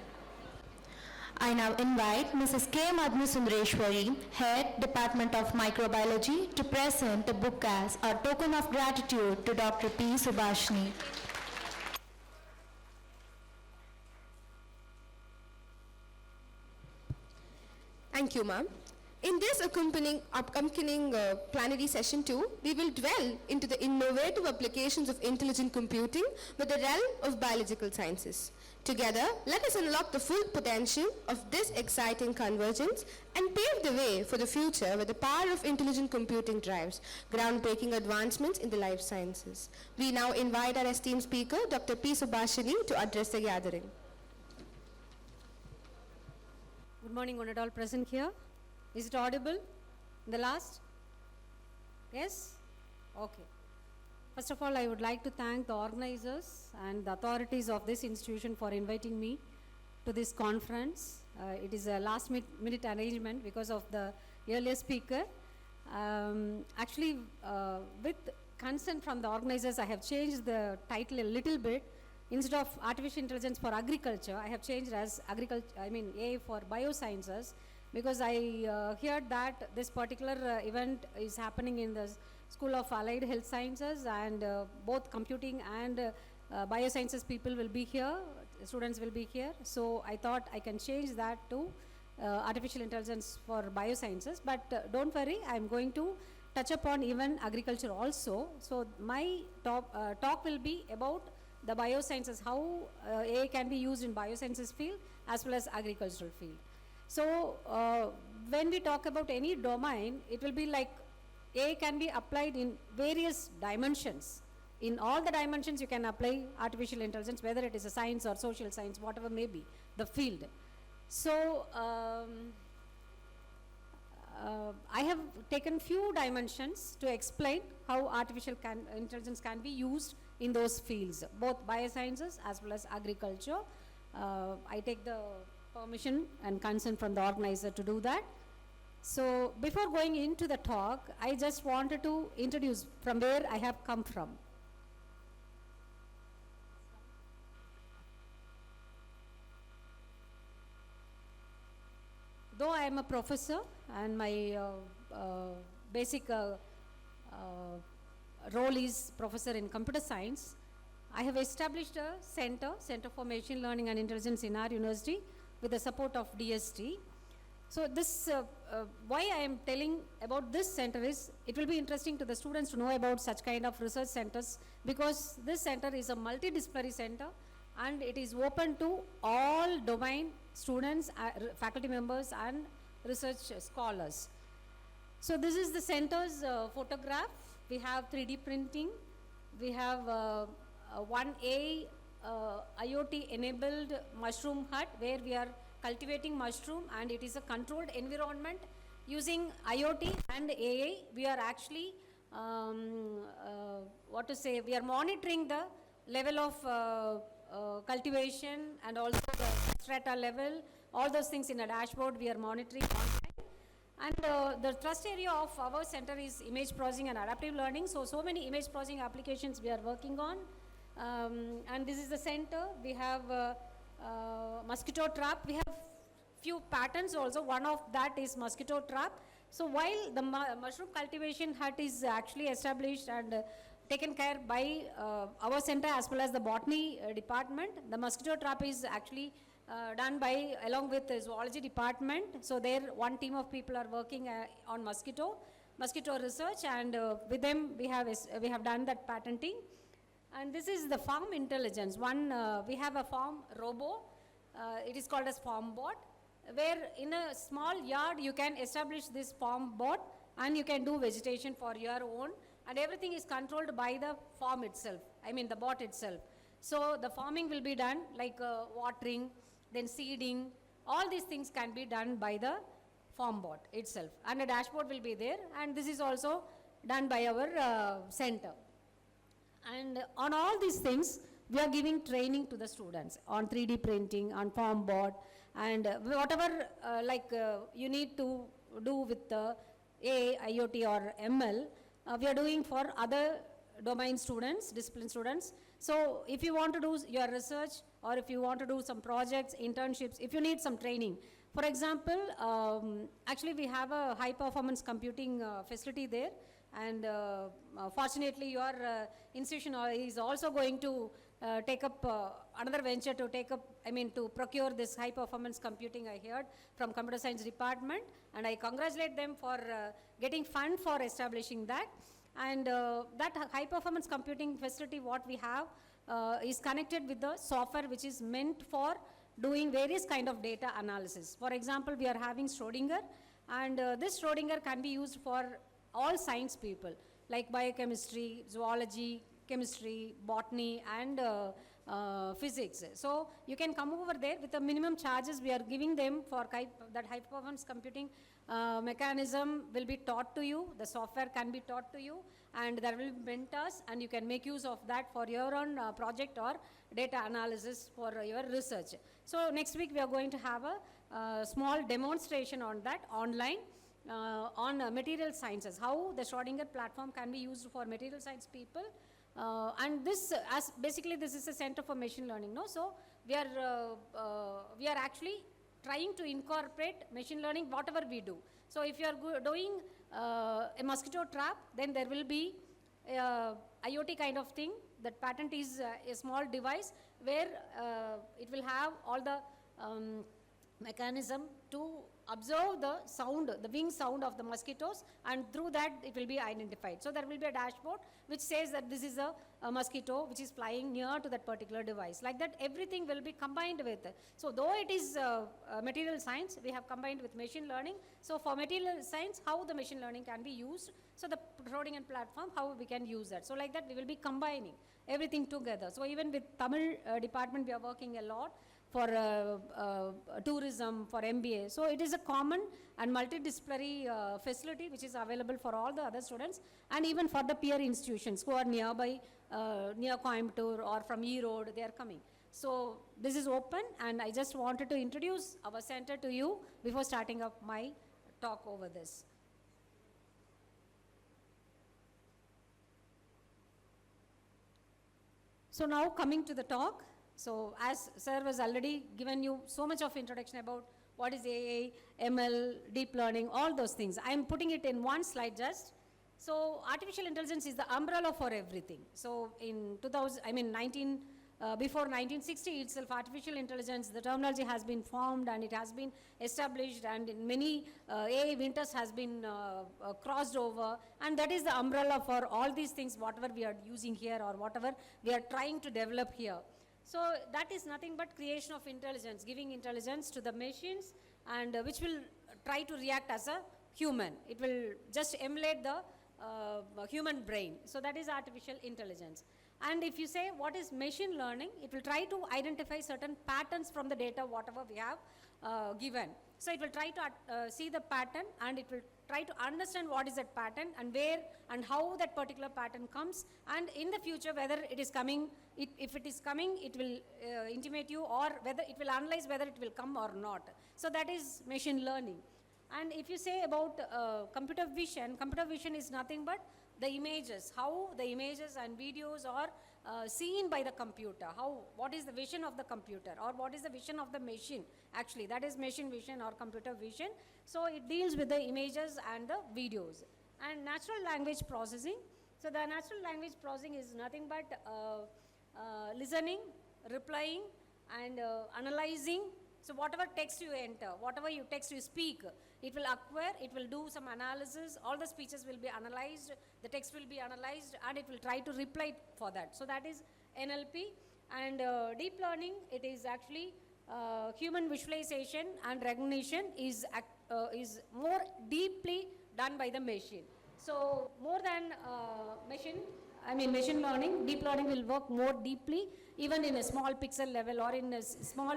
I now invite Mrs. K. Madhanasundareshwari, Head, Department of Microbiology, to present the book as a token of gratitude to Dr. P. Subashini. Thank you, ma'am. In this upcoming plenary session 2, we will dwell into the innovative applications of intelligent computing with the realm of biological sciences. Together, let us unlock the full potential of this exciting convergence and pave the way for the future where the power of intelligent computing drives groundbreaking advancements in the life sciences. We now invite our esteemed speaker, Dr. P. Subashini, to address the gathering. Good morning, one and all present here. Is it audible? The last? Yes? Okay. First of all, I would like to thank the organizers and the authorities of this institution for inviting me to this conference. It is a last minute arrangement because of the earlier speaker. Actually, with consent from the organizers, I have changed the title a little bit. Instead of artificial intelligence for agriculture, I have changed as AI for biosciences, because I heard that this particular event is happening in the School of Allied Health Sciences, and both computing and biosciences people will be here, students will be here. So I thought I can change that to artificial intelligence for biosciences, but don't worry, I'm going to touch upon even agriculture also. So my talk will be about the biosciences, how AI can be used in biosciences field as well as agricultural field. So when we talk about any domain, it will be like AI can be applied in various dimensions. In all the dimensions you can apply artificial intelligence, whether it is a science or social science, whatever may be the field. So I have taken few dimensions to explain how artificial intelligence can be used in those fields, both biosciences as well as agriculture. I take the permission and consent from the organizer to do that. So before going into the talk, I just wanted to introduce from where I have come from. Though I am a professor and my basic role is professor in computer science, I have established a center for machine learning and intelligence in our university with the support of DST. So this, why I am telling about this center is, it will be interesting to the students to know about such kind of research centers, because this center is a multidisciplinary center and it is open to all domain students, faculty members and research scholars. So this is the center's photograph. We have 3D printing. We have 1A IoT enabled mushroom hut where we are cultivating mushroom, and it is a controlled environment using IoT and AI. We are actually we are monitoring the level of cultivation and also the strata level, all those things in a dashboard we are monitoring online. And the thrust area of our center is image processing and adaptive learning. So many image processing applications we are working on. And this is the center. We have mosquito trap. We have few patents also. One of that is mosquito trap. So while the mushroom cultivation hut is actually established and taken care by our center as well as the botany department, the mosquito trap is actually done by along with the zoology department. So there one team of people are working on mosquito research, and with them we have done that patenting. And this is the farm intelligence. We have a farm robo. It is called as farm bot, where in a small yard you can establish this farm bot and you can do vegetation for your own, and everything is controlled by the farm itself, the bot itself. So the farming will be done like watering, then seeding, all these things can be done by the farm bot itself, and a dashboard will be there, and this is also done by our center. And on all these things, we are giving training to the students on 3D printing, on farm bot, and whatever you need to do with the AI, IoT or ML, we are doing for other domain students, discipline students. So if you want to do your research, or if you want to do some projects, internships, if you need some training, For example, actually we have a high performance computing facility there, and fortunately your institution is also going to take up another venture to take up, to procure this high performance computing, I heard, from computer science department, and I congratulate them for getting fund for establishing that. And that high performance computing facility what we have is connected with the software which is meant for doing various kind of data analysis. For example, we are having Schrodinger, and this Schrodinger can be used for all science people, like biochemistry, zoology, chemistry, botany, and physics. So you can come over there with the minimum charges we are giving them for that high performance computing mechanism will be taught to you, the software can be taught to you, and there will be mentors, and you can make use of that for your own project or data analysis for your research. So next week we are going to have a small demonstration on that online on material sciences, how the Schrodinger platform can be used for material science people. And this, as basically this is a center for machine learning, no? So we are actually trying to incorporate machine learning whatever we do. So if you are doing a mosquito trap, then there will be IoT kind of thing. That patent is a small device where it will have all the mechanism to observe the sound, the wing sound of the mosquitoes, and through that it will be identified. So there will be a dashboard which says that this is a mosquito which is flying near to that particular device. Like that, everything will be combined with. So though it is material science, we have combined with machine learning. So for material science, how the machine learning can be used. So the Schrodinger platform, how we can use that. So like that, we will be combining everything together. So even with Tamil department, we are working a lot for tourism, for MBA. So it is a common and multidisciplinary facility which is available for all the other students, and even for the peer institutions who are nearby, near Coimbatore or from E-Road, they are coming. So this is open, and I just wanted to introduce our center to you before starting up my talk over this. So now coming to the talk. So as sir was already given you so much of introduction about what is AI, ML, deep learning, all those things. I am putting it in one slide just. So artificial intelligence is the umbrella for everything. So in before 1960 itself, artificial intelligence, the terminology has been formed and it has been established, and in many AI winters has been crossed over, and that is the umbrella for all these things, whatever we are using here or whatever we are trying to develop here. So that is nothing but creation of intelligence, giving intelligence to the machines, and which will try to react as a human. It will just emulate the human brain. So that is artificial intelligence. And if you say what is machine learning, it will try to identify certain patterns from the data, whatever we have given. So it will try to see the pattern, and it will try to understand what is that pattern and where and how that particular pattern comes, and in the future whether it is coming, if it is coming, it will intimate you, or whether it will analyze whether it will come or not. So that is machine learning. And if you say about computer vision is nothing but the images, how the images and videos are seen by the computer, what is the vision of the computer, or what is the vision of the machine. Actually, that is machine vision or computer vision. So it deals with the images and the videos. And natural language processing. So the natural language processing is nothing but listening, replying, and analyzing. So whatever text you enter, whatever text you speak, it will acquire, it will do some analysis, all the speeches will be analyzed, the text will be analyzed, and it will try to reply for that. So that is NLP. And deep learning, it is actually human visualization and recognition is more deeply done by the machine. So more than machine learning, deep learning will work more deeply, even in a small pixel level or in a small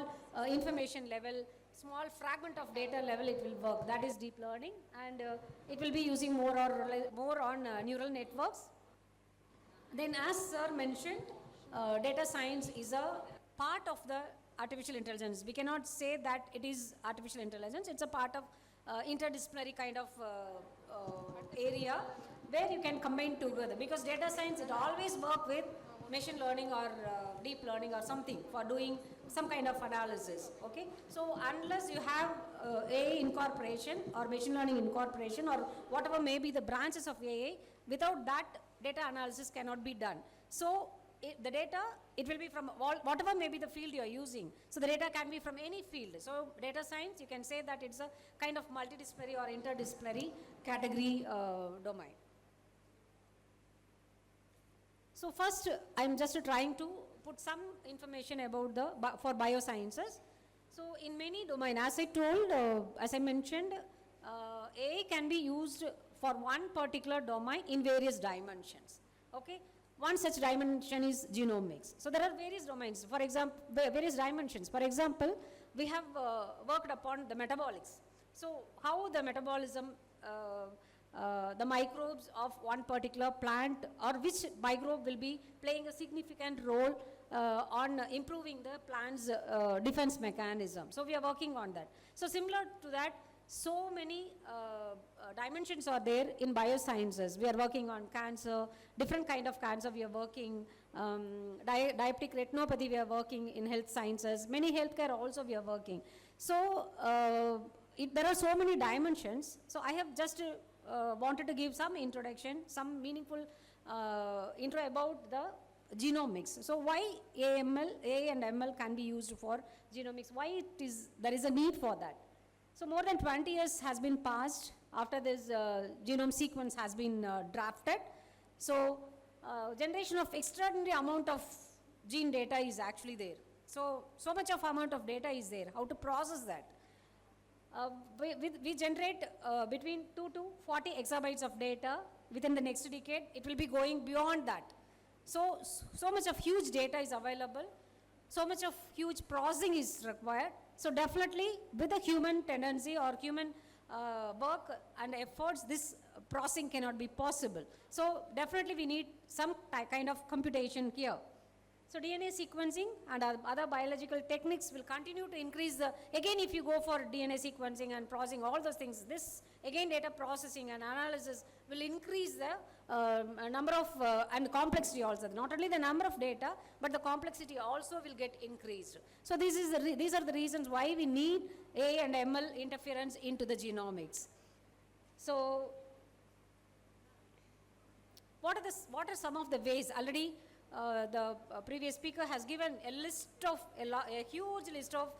information level, small fragment of data level, it will work. That is deep learning, and it will be using more on neural networks. Then as sir mentioned, data science is a part of the artificial intelligence. We cannot say that it is artificial intelligence. It's a part of interdisciplinary kind of area where you can combine together, because data science, it always work with machine learning or deep learning or something for doing some kind of analysis. Okay, so unless you have AI incorporation or machine learning incorporation or whatever may be the branches of AI, without that data analysis cannot be done. So the data, it will be from whatever may be the field you are using. So the data can be from any field. So data science, you can say that it's a kind of multidisciplinary or interdisciplinary category domain. So first, I'm just trying to put some information about for biosciences. So in many domains, as I told, as I mentioned, AI can be used for one particular domain in various dimensions. Okay, one such dimension is genomics. So there are various domains. For example, various dimensions. For example, we have worked upon the metabolics. So how the metabolism, the microbes of one particular plant, or which microbe will be playing a significant role on improving the plant's defense mechanism. So we are working on that. So similar to that, so many dimensions are there in biosciences. We are working on cancer, different kind of cancer we are working, diabetic retinopathy we are working in health sciences, many healthcare also we are working. So there are so many dimensions. So I have just wanted to give some introduction, some meaningful intro about the genomics. So why AI and ML can be used for genomics? Why there is a need for that? So more than 20 years has been passed after this genome sequence has been drafted. So generation of extraordinary amount of gene data is actually there. So much of amount of data is there. How to process that? We generate between 2 to 40 exabytes of data within the next decade. It will be going beyond that. So much of huge data is available. So much of huge processing is required. So definitely with the human tendency or human work and efforts, this processing cannot be possible. So definitely we need some kind of computation here. So DNA sequencing and other biological techniques will continue to increase again if you go for DNA sequencing and processing, all those things, this again data processing and analysis will increase the number of, and complexity also. Not only the number of data, but the complexity also will get increased. So these are the reasons why we need AI and ML interference into the genomics. So what are some of the ways? Already the previous speaker has given a huge list of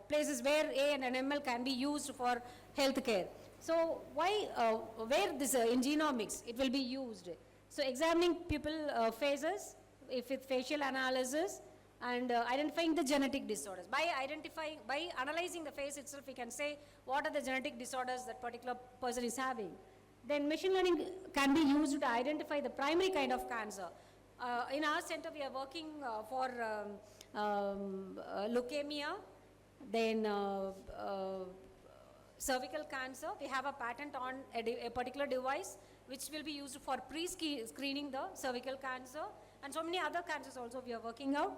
places where AI and ML can be used for healthcare. So where this in genomics it will be used? So examining people faces with facial analysis and identifying the genetic disorders. By analyzing the face itself, we can say what are the genetic disorders that particular person is having. Then machine learning can be used to identify the primary kind of cancer. In our center, we are working for leukemia, then cervical cancer. We have a patent on a particular device which will be used for pre-screening the cervical cancer, and so many other cancers also we are working out.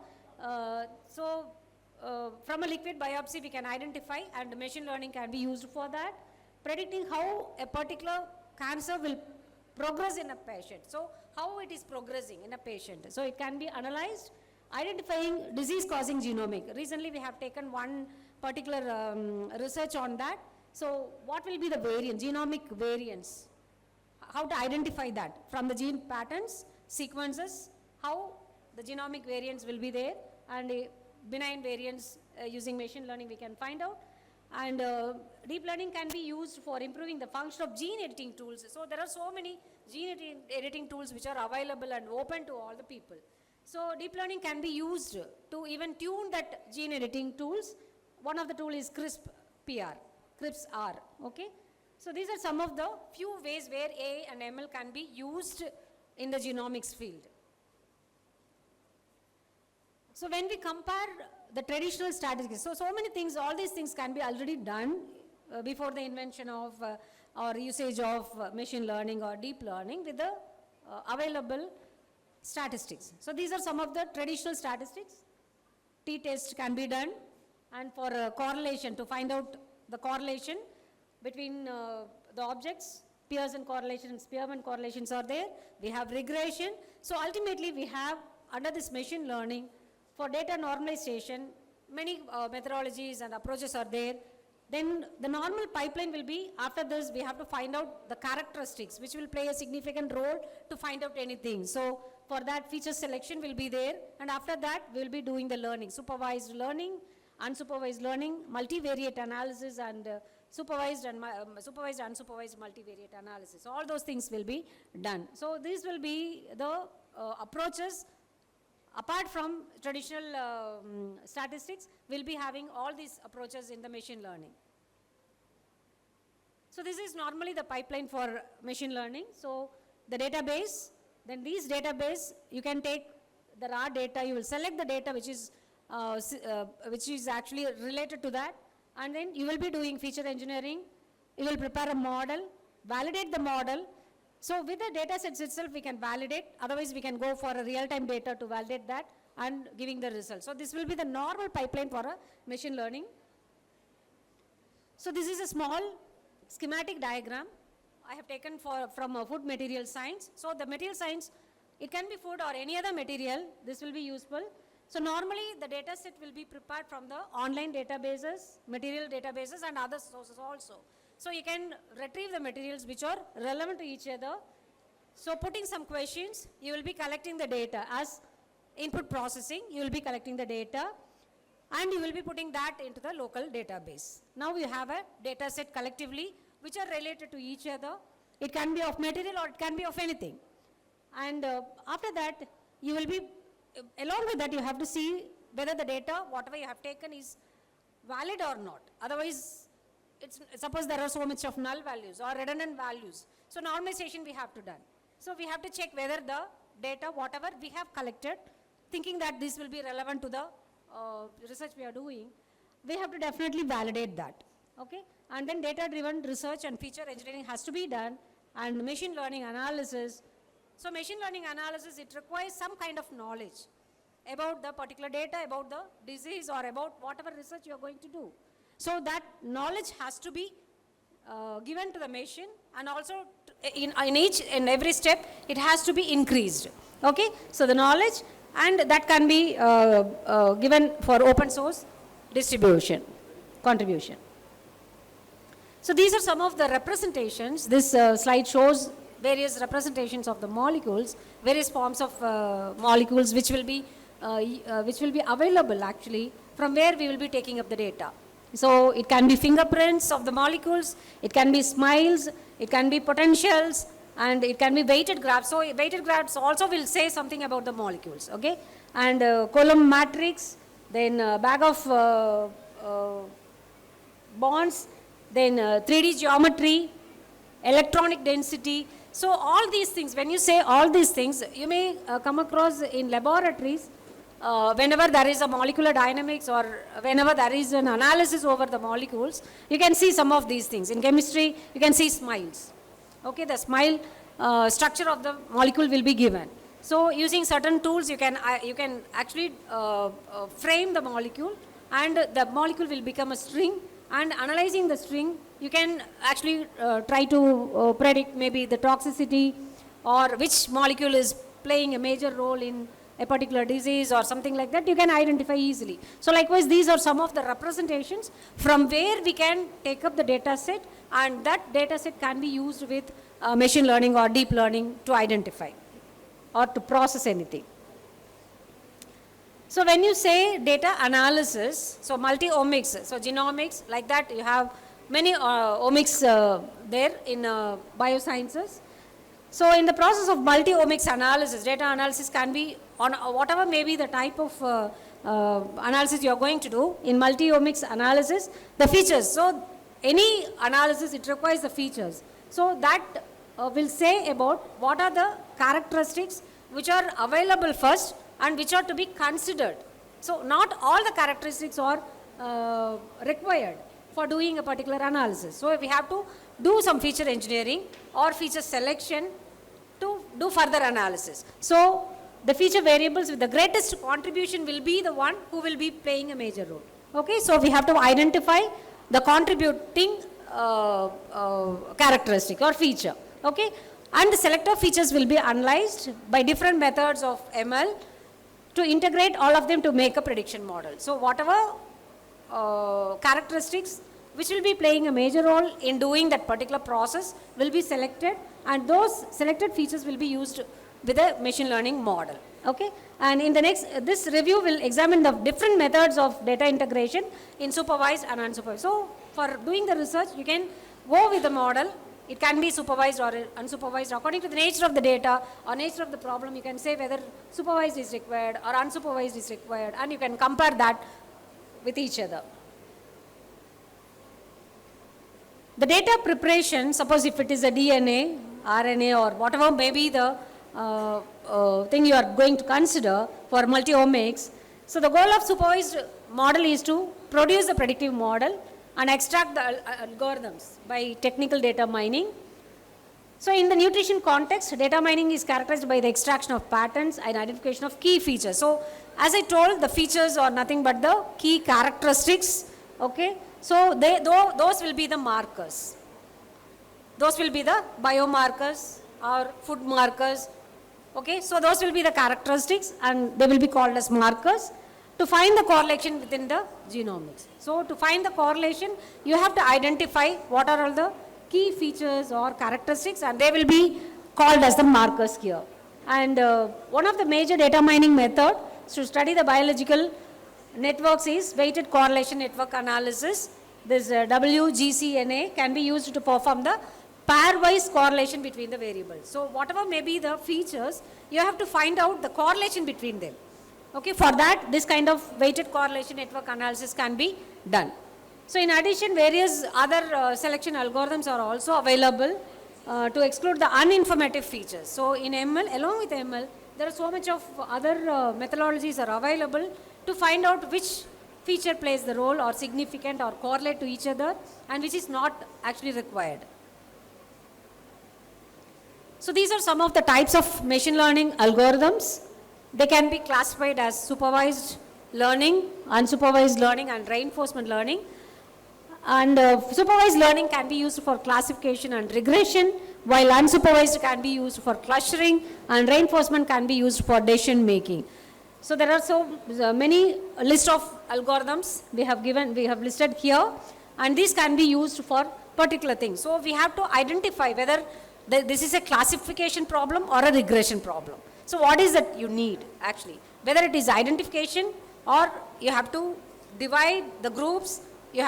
From a liquid biopsy, we can identify, and machine learning can be used for that, predicting how a particular cancer will progress in a patient. So how it is progressing in a patient. So it can be analyzed, identifying disease-causing genomic. Recently we have taken one particular research on that. So what will be the variant, genomic variants? How to identify that from the gene patterns, sequences, how the genomic variants will be there, and benign variants using machine learning we can find out. And deep learning can be used for improving the function of gene editing tools. So there are so many gene editing tools which are available and open to all the people. So deep learning can be used to even tune that gene editing tools. One of the tool is CRISPR, okay? So these are some of the few ways where AI and ML can be used in the genomics field. So when we compare the traditional statistics, so many things, all these things can be already done before the invention of or usage of machine learning or deep learning with the available statistics. So these are some of the traditional statistics. T-test can be done, and for correlation, to find out the correlation between the objects, Pearson correlation and Spearman correlations are there. We have regression. So ultimately we have, under this machine learning, for data normalization, many methodologies and approaches are there Then the normal pipeline will be, after this, we have to find out the characteristics, which will play a significant role to find out anything. So for that, feature selection will be there, and after that, we'll be doing the learning, supervised learning, unsupervised learning, multivariate analysis, and supervised and unsupervised multivariate analysis. All those things will be done. So these will be the approaches. Apart from traditional statistics, we'll be having all these approaches in the machine learning. So this is normally the pipeline for machine learning. So the database, then these database, you can take the raw data, you will select the data which is actually related to that, and then you will be doing feature engineering. You will prepare a model, validate the model. So with the data sets itself, we can validate. Otherwise, we can go for a real-time data to validate that and giving the results. So this will be the normal pipeline for a machine learning. So this is a small schematic diagram I have taken from food material science. So the material science, it can be food or any other material. This will be useful. So normally, the data set will be prepared from the online databases, material databases, and other sources also. So you can retrieve the materials which are relevant to each other. So putting some questions, you will be collecting the data as input processing. You will be collecting the data, and you will be putting that into the local database. Now you have a data set collectively which are related to each other. It can be of material or it can be of anything. And after that, you will be, along with that, you have to see whether the data, whatever you have taken, is valid or not. Otherwise, suppose there are so much of null values or redundant values. So normalization we have to done. So we have to check whether the data, whatever we have collected, thinking that this will be relevant to the research we are doing, we have to definitely validate that. Okay? And then data-driven research and feature engineering has to be done, and machine learning analysis. So machine learning analysis, it requires some kind of knowledge about the particular data, about the disease, or about whatever research you are going to do. So that knowledge has to be given to the machine, and also in each and every step, it has to be increased. Okay? So the knowledge, and that can be given for open source distribution, contribution. So these are some of the representations. This slide shows various representations of the molecules, various forms of molecules which will be available actually from where we will be taking up the data. So it can be fingerprints of the molecules, it can be smiles, it can be potentials, and it can be weighted graphs. So weighted graphs also will say something about the molecules, okay? And column matrix, then bag of bonds, then 3D geometry, electronic density. So all these things, when you say all these things, you may come across in laboratories whenever there is a molecular dynamics or whenever there is an analysis over the molecules, you can see some of these things. In chemistry, you can see smiles. Okay, the smile structure of the molecule will be given. So using certain tools, you can actually frame the molecule, and the molecule will become a string. And analyzing the string, you can actually try to predict maybe the toxicity or which molecule is playing a major role in a particular disease or something like that. You can identify easily. So likewise, these are some of the representations from where we can take up the data set, and that data set can be used with machine learning or deep learning to identify or to process anything. So when you say data analysis, so multi-omics, so genomics, like that, you have many omics there in biosciences. So in the process of multi-omics analysis, data analysis can be on whatever may be the type of analysis you are going to do. In multi-omics analysis, the features, so any analysis, it requires the features. So that will say about what are the characteristics which are available first and which are to be considered. So not all the characteristics are required for doing a particular analysis. So we have to do some feature engineering or feature selection to do further analysis. So the feature variables with the greatest contribution will be the one who will be playing a major role. Okay, so we have to identify the contributing characteristic or feature. Okay, and the selector features will be analyzed by different methods of ML to integrate all of them to make a prediction model. So whatever characteristics which will be playing a major role in doing that particular process will be selected, and those selected features will be used with a machine learning model. Okay? And in the next, this review will examine the different methods of data integration in supervised and unsupervised. So for doing the research, you can go with the model. It can be supervised or unsupervised according to the nature of the data or nature of the problem. You can say whether supervised is required or unsupervised is required, and you can compare that with each other. The data preparation, suppose if it is a DNA, RNA, or whatever may be the thing you are going to consider for multi-omics. So the goal of supervised model is to produce the predictive model and extract the algorithms by technical data mining. So in the nutrition context, data mining is characterized by the extraction of patterns and identification of key features. So as I told, the features are nothing but the key characteristics. Okay? So those will be the markers. Those will be the biomarkers or food markers. Okay? So those will be the characteristics, and they will be called as markers to find the correlation within the genomics. So to find the correlation, you have to identify what are all the key features or characteristics, and they will be called as the markers here. And one of the major data mining methods to study the biological networks is weighted correlation network analysis. This WGCNA can be used to perform the pairwise correlation between the variables. So whatever may be the features, you have to find out the correlation between them. Okay, for that, this kind of weighted correlation network analysis can be done. So in addition, various other selection algorithms are also available to exclude the uninformative features. So in ML, along with ML, there are so much of other methodologies are available to find out which feature plays the role or significant or correlate to each other, and which is not actually required. So these are some of the types of machine learning algorithms. They can be classified as supervised learning, unsupervised learning, and reinforcement learning. And supervised learning can be used for classification and regression, while unsupervised can be used for clustering, and reinforcement can be used for decision making. So there are so many list of algorithms we have listed here, and these can be used for particular things. So we have to identify whether this is a classification problem or a regression problem. So what is that you need actually? Whether it is identification, or you have to divide the groups, you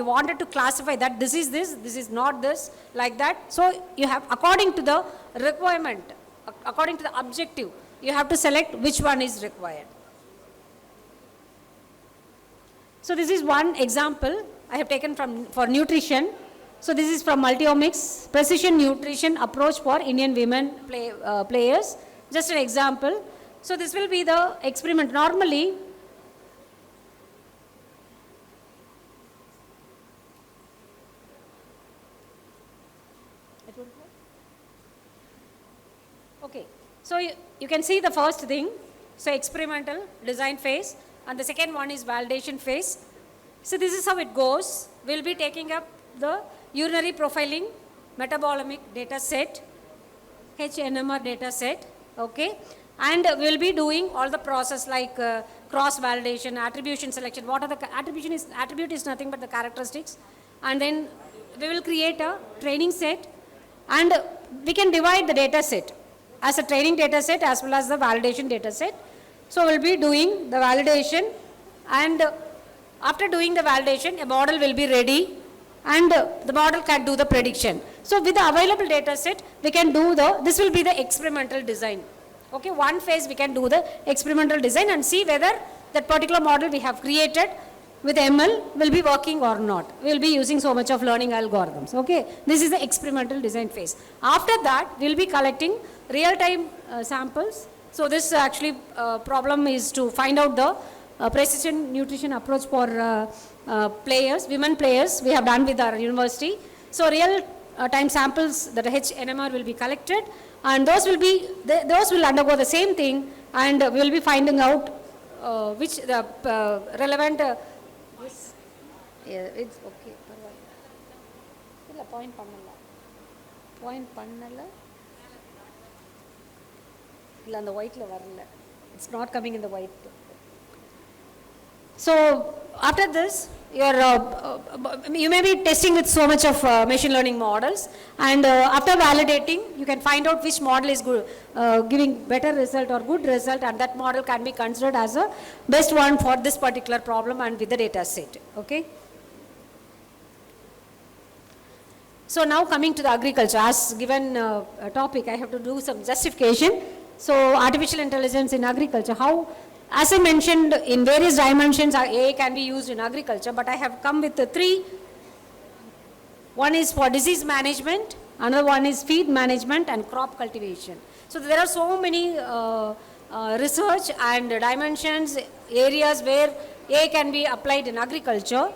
wanted to classify that this is not this, like that. So you have, according to the requirement, according to the objective, you have to select which one is required. So this is one example I have taken for nutrition. So this is from multi-omics, precision nutrition approach for Indian women players. Just an example. So this will be the experiment. Normally, okay. So you can see the first thing. So experimental design phase, and the second one is validation phase. So this is how it goes. We'll be taking up the urinary profiling metabolomic data set, HNMR data set. Okay, and we'll be doing all the process like cross validation, attribution selection. What are the attribute is nothing but the characteristics, and then we will create a training set, and we can divide the data set as a training data set as well as the validation data set. So we'll be doing the validation, and after doing the validation, a model will be ready, and the model can do the prediction. So with the available data set, we can do this will be the experimental design. Okay, one phase we can do the experimental design and see whether that particular model we have created with ML will be working or not. We will be using so much of learning algorithms. Okay, this is the experimental design phase. After that, we will be collecting real-time samples. So this actually problem is to find out the precision nutrition approach for players, women players, we have done with our university. So real time samples, that HNMR will be collected, and those will undergo the same thing, and we will be finding out which the relevant it's okay. Point pannala. Illa and the white la varala. It's not coming in the white. So after this, you may be testing with so much of machine learning models, and after validating, you can find out which model is good, giving better result or good result, and that model can be considered as a best one for this particular problem and with the data set. Okay. So now coming to the agriculture, as given a topic, I have to do some justification. So artificial intelligence in agriculture, how, as I mentioned, in various dimensions, AI can be used in agriculture, but I have come with the three. One is for disease management, another one is feed management and crop cultivation. So there are so many research and dimensions, areas where AI can be applied in agriculture.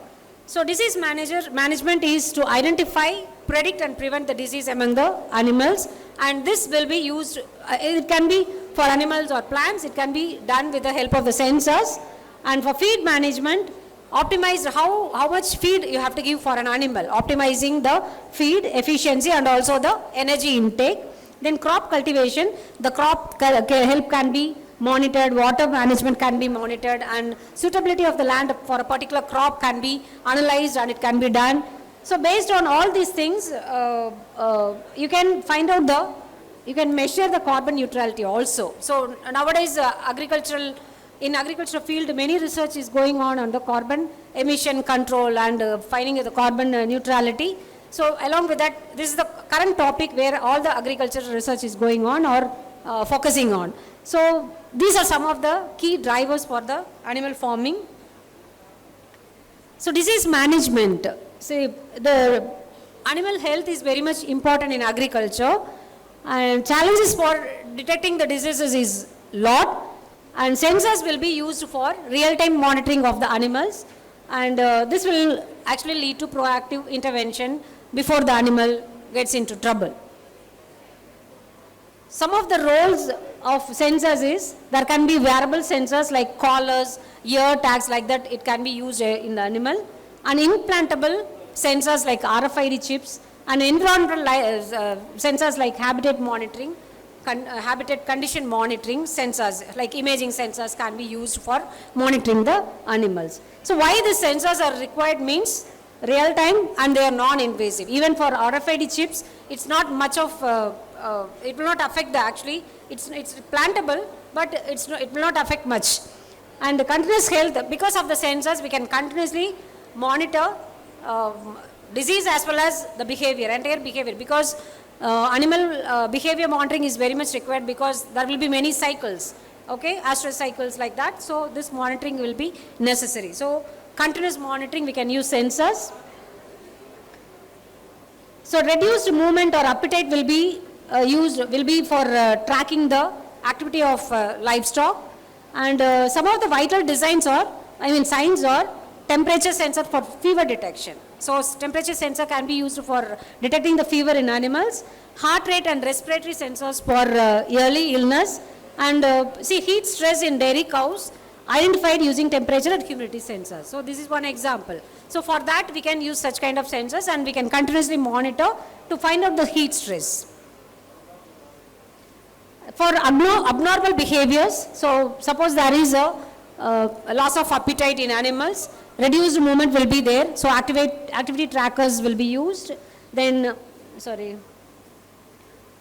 So disease management is to identify, predict and prevent the disease among the animals, and this will be used, it can be for animals or plants, it can be done with the help of the sensors. And for feed management, optimize how much feed you have to give for an animal, optimizing the feed efficiency and also the energy intake. Then crop cultivation, the crop help can be monitored, water management can be monitored, and suitability of the land for a particular crop can be analyzed and it can be done. So based on all these things, you can find out you can measure the carbon neutrality also. So nowadays in agricultural field, many research is going on the carbon emission control and finding the carbon neutrality. So along with that, this is the current topic where all the agricultural research is going on or focusing on. So these are some of the key drivers for the animal farming. So disease management. See, the animal health is very much important in agriculture, and challenges for detecting the diseases is lot, and sensors will be used for real-time monitoring of the animals, and this will actually lead to proactive intervention before the animal gets into trouble. Some of the roles of sensors is, there can be wearable sensors like collars, ear tags like that, it can be used in the animal, and implantable sensors like RFID chips, and environmental sensors like habitat monitoring, habitat condition monitoring sensors like imaging sensors can be used for monitoring the animals. So why the sensors are required means real time and they are non-invasive. Even for RFID chips, it's not much of, it will not affect it's plantable, but it will not affect much. And the continuous health, because of the sensors, we can continuously monitor disease as well as the behavior, entire behavior, because animal behavior monitoring is very much required because there will be many cycles, okay, astral cycles like that. So this monitoring will be necessary. So continuous monitoring, we can use sensors. So reduced movement or appetite will be for tracking the activity of livestock. And some of the vital signs are temperature sensor for fever detection. So temperature sensor can be used for detecting the fever in animals, heart rate and respiratory sensors for early illness, and heat stress in dairy cows identified using temperature and humidity sensors. So this is one example. So for that we can use such kind of sensors and we can continuously monitor to find out the heat stress. For abnormal behaviors, so suppose there is a loss of appetite in animals, reduced movement will be there, so activity trackers will be used. Then,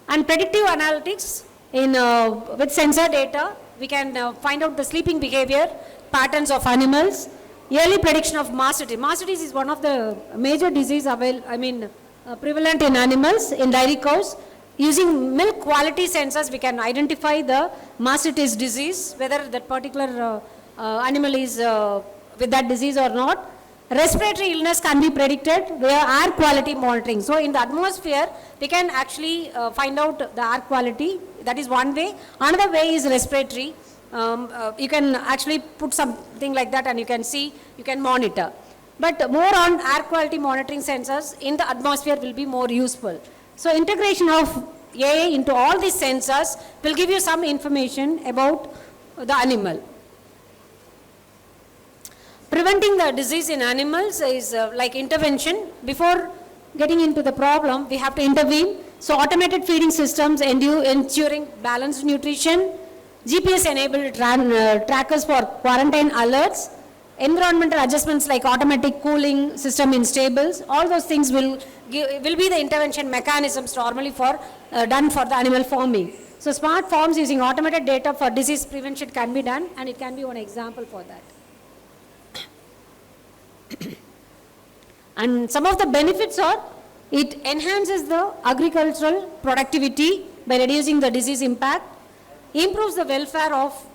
and predictive analytics with sensor data, we can find out the sleeping behavior patterns of animals. Early prediction of mastitis. Mastitis is one of the major disease prevalent in animals, in dairy cows. Using milk quality sensors, we can identify the mastitis disease, whether that particular animal is with that disease or not. Respiratory illness can be predicted via air quality monitoring. So in the atmosphere, we can actually find out the air quality. That is one way. Another way is respiratory. You can actually put something like that and you can see, you can monitor. But more on air quality monitoring sensors in the atmosphere will be more useful. So integration of AI into all these sensors will give you some information about the animal. Preventing the disease in animals is like intervention. Before getting into the problem, we have to intervene. So automated feeding systems ensuring balanced nutrition, GPS enabled trackers for quarantine alerts, environmental adjustments like automatic cooling system in stables, all those things will be the intervention mechanisms normally for done for the animal farming. So smart farms using automated data for disease prevention can be done, and it can be one example for that. And some of the benefits are, it enhances the agricultural productivity by reducing the disease impact, improves the welfare of,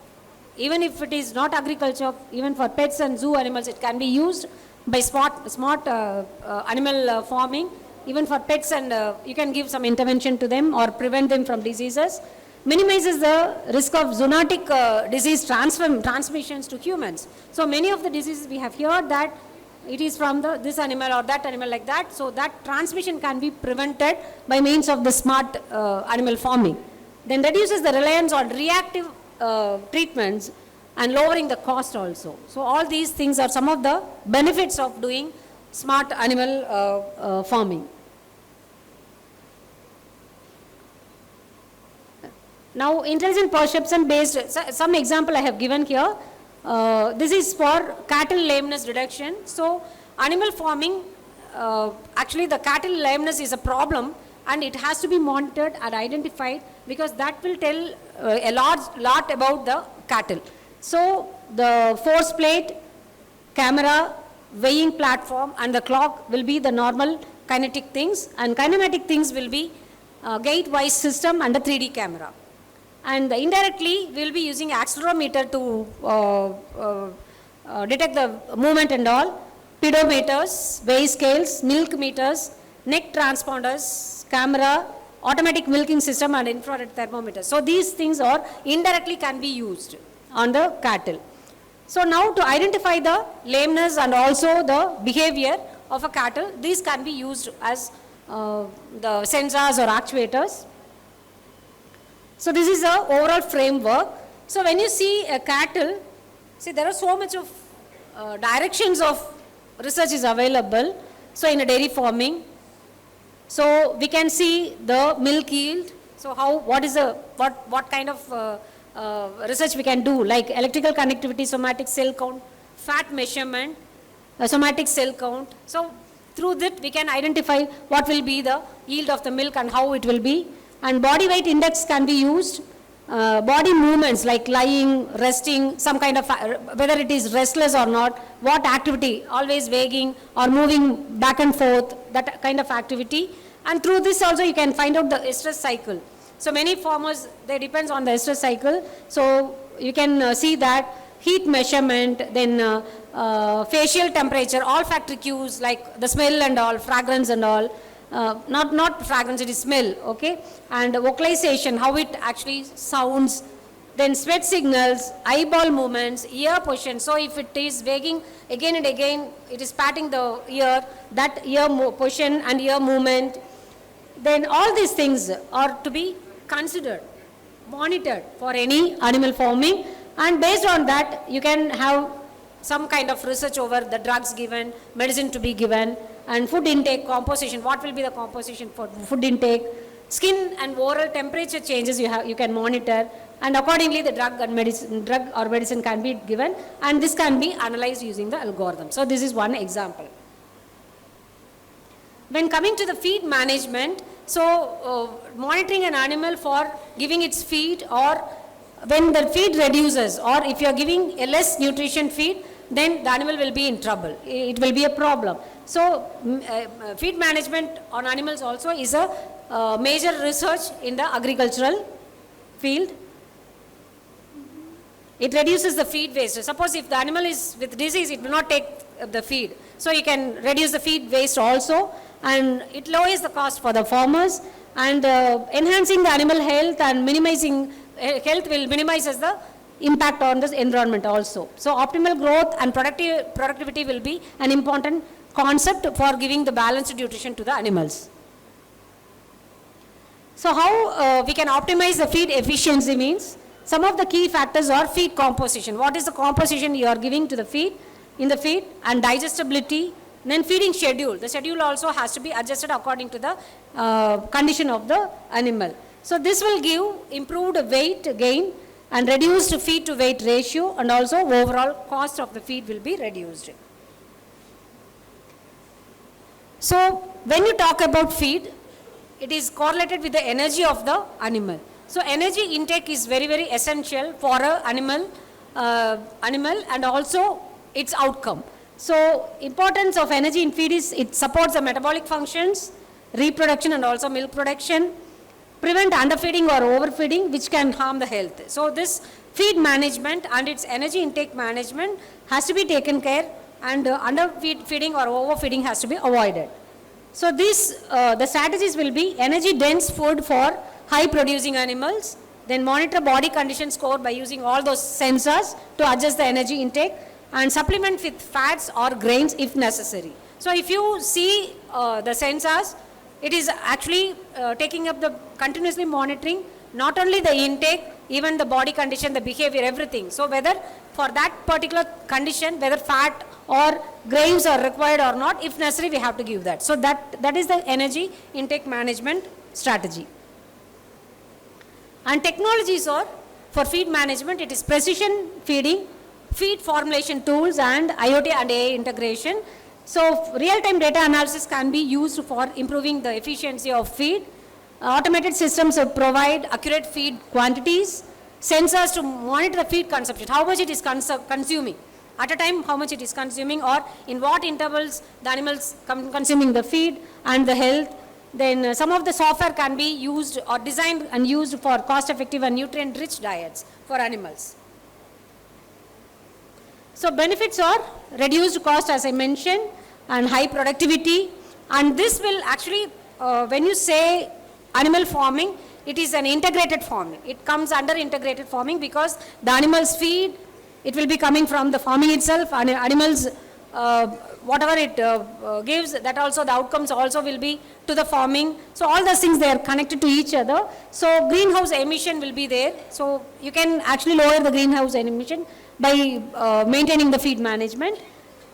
even if it is not agriculture, even for pets and zoo animals, it can be used by smart animal farming, even for pets, and you can give some intervention to them or prevent them from diseases. Minimizes the risk of zoonotic disease transmissions to humans. So many of the diseases we have heard that it is from this animal or that animal like that. So that transmission can be prevented by means of the smart animal farming. Then reduces the reliance on reactive treatments and lowering the cost also. So all these things are some of the benefits of doing smart animal farming. Now intelligent perception based, some example I have given here. This is for cattle lameness reduction. So animal farming, actually the cattle lameness is a problem, and it has to be monitored and identified, because that will tell a lot about the cattle. So the force plate, camera, weighing platform and the clock will be the normal kinetic things, and kinematic things will be gate-wise system and a 3D camera. And indirectly we will be using accelerometer to detect the movement and all, pedometers, weigh scales, milk meters, neck transponders, camera, automatic milking system and infrared thermometers. So these things are indirectly can be used on the cattle. So now to identify the lameness and also the behavior of a cattle, these can be used as the sensors or actuators. So this is the overall framework. So when you see a cattle, see there are so much of directions of research is available. So in a dairy farming, so we can see the milk yield. So what kind of research we can do, like electrical connectivity, somatic cell count, fat measurement, somatic cell count. So through that we can identify what will be the yield of the milk and how it will be. And body weight index can be used. Body movements like lying, resting, some kind of, whether it is restless or not, what activity, always wagging or moving back and forth, that kind of activity. And through this also you can find out the estrus cycle. So many farmers, they depends on the estrus cycle. So you can see that heat measurement, then facial temperature, olfactory cues like the smell and all, fragrance and all. Not fragrance, it is smell, okay? And vocalization, how it actually sounds. Then sweat signals, eyeball movements, ear position. So if it is wagging again and again, it is patting the ear, that ear position and ear movement. Then all these things are to be considered, monitored for any animal farming. And based on that, you can have some kind of research over the drugs given, medicine to be given, and food intake composition, what will be the composition for food intake, skin and oral temperature changes you can monitor, and accordingly the drug or medicine can be given, and this can be analyzed using the algorithm. So this is one example. When coming to the feed management, so monitoring an animal for giving its feed, or when the feed reduces, or if you are giving a less nutrition feed, then the animal will be in trouble. It will be a problem. So feed management on animals also is a major research in the agricultural field. It reduces the feed waste. Suppose if the animal is with disease, it will not take the feed. So you can reduce the feed waste also, and it lowers the cost for the farmers, and enhancing the animal health and minimizing health will minimizes the impact on the environment also. So optimal growth and productivity will be an important concept for giving the balanced nutrition to the animals. So how we can optimize the feed efficiency means, some of the key factors are feed composition. What is the composition you are giving to the feed, in the feed, and digestibility, then feeding schedule. The schedule also has to be adjusted according to the condition of the animal. So this will give improved weight gain, and reduced feed to weight ratio, and also overall cost of the feed will be reduced. So when you talk about feed, it is correlated with the energy of the animal. So energy intake is very, very essential for an animal and also its outcome. So importance of energy in feed is it supports the metabolic functions, reproduction and also milk production, prevent underfeeding or overfeeding which can harm the health. So this feed management and its energy intake management has to be taken care, and underfeeding or overfeeding has to be avoided. So these, the strategies will be energy dense food for high producing animals, then monitor body condition score by using all those sensors to adjust the energy intake, and supplement with fats or grains if necessary. So if you see the sensors, it is actually taking up the continuously monitoring not only the intake, even the body condition, the behavior, everything. So whether for that particular condition, whether fat or grains are required or not, if necessary we have to give that. So that is the energy intake management strategy. And technologies are for feed management, it is precision feeding, feed formulation tools, and IoT and AI integration. So real-time data analysis can be used for improving the efficiency of feed. Automated systems provide accurate feed quantities, sensors to monitor the feed consumption, how much it is consuming. At a time, how much it is consuming, or in what intervals the animals consuming the feed, and the health. Then some of the software can be used or designed and used for cost-effective and nutrient-rich diets for animals. So benefits are reduced cost, as I mentioned, and high productivity. And this will actually, when you say animal farming, it is an integrated farming. It comes under integrated farming because the animals feed, it will be coming from the farming itself, and animals, whatever it gives, that also the outcomes also will be to the farming. So all those things, they are connected to each other. So greenhouse emission will be there. So you can actually lower the greenhouse emission by maintaining the feed management.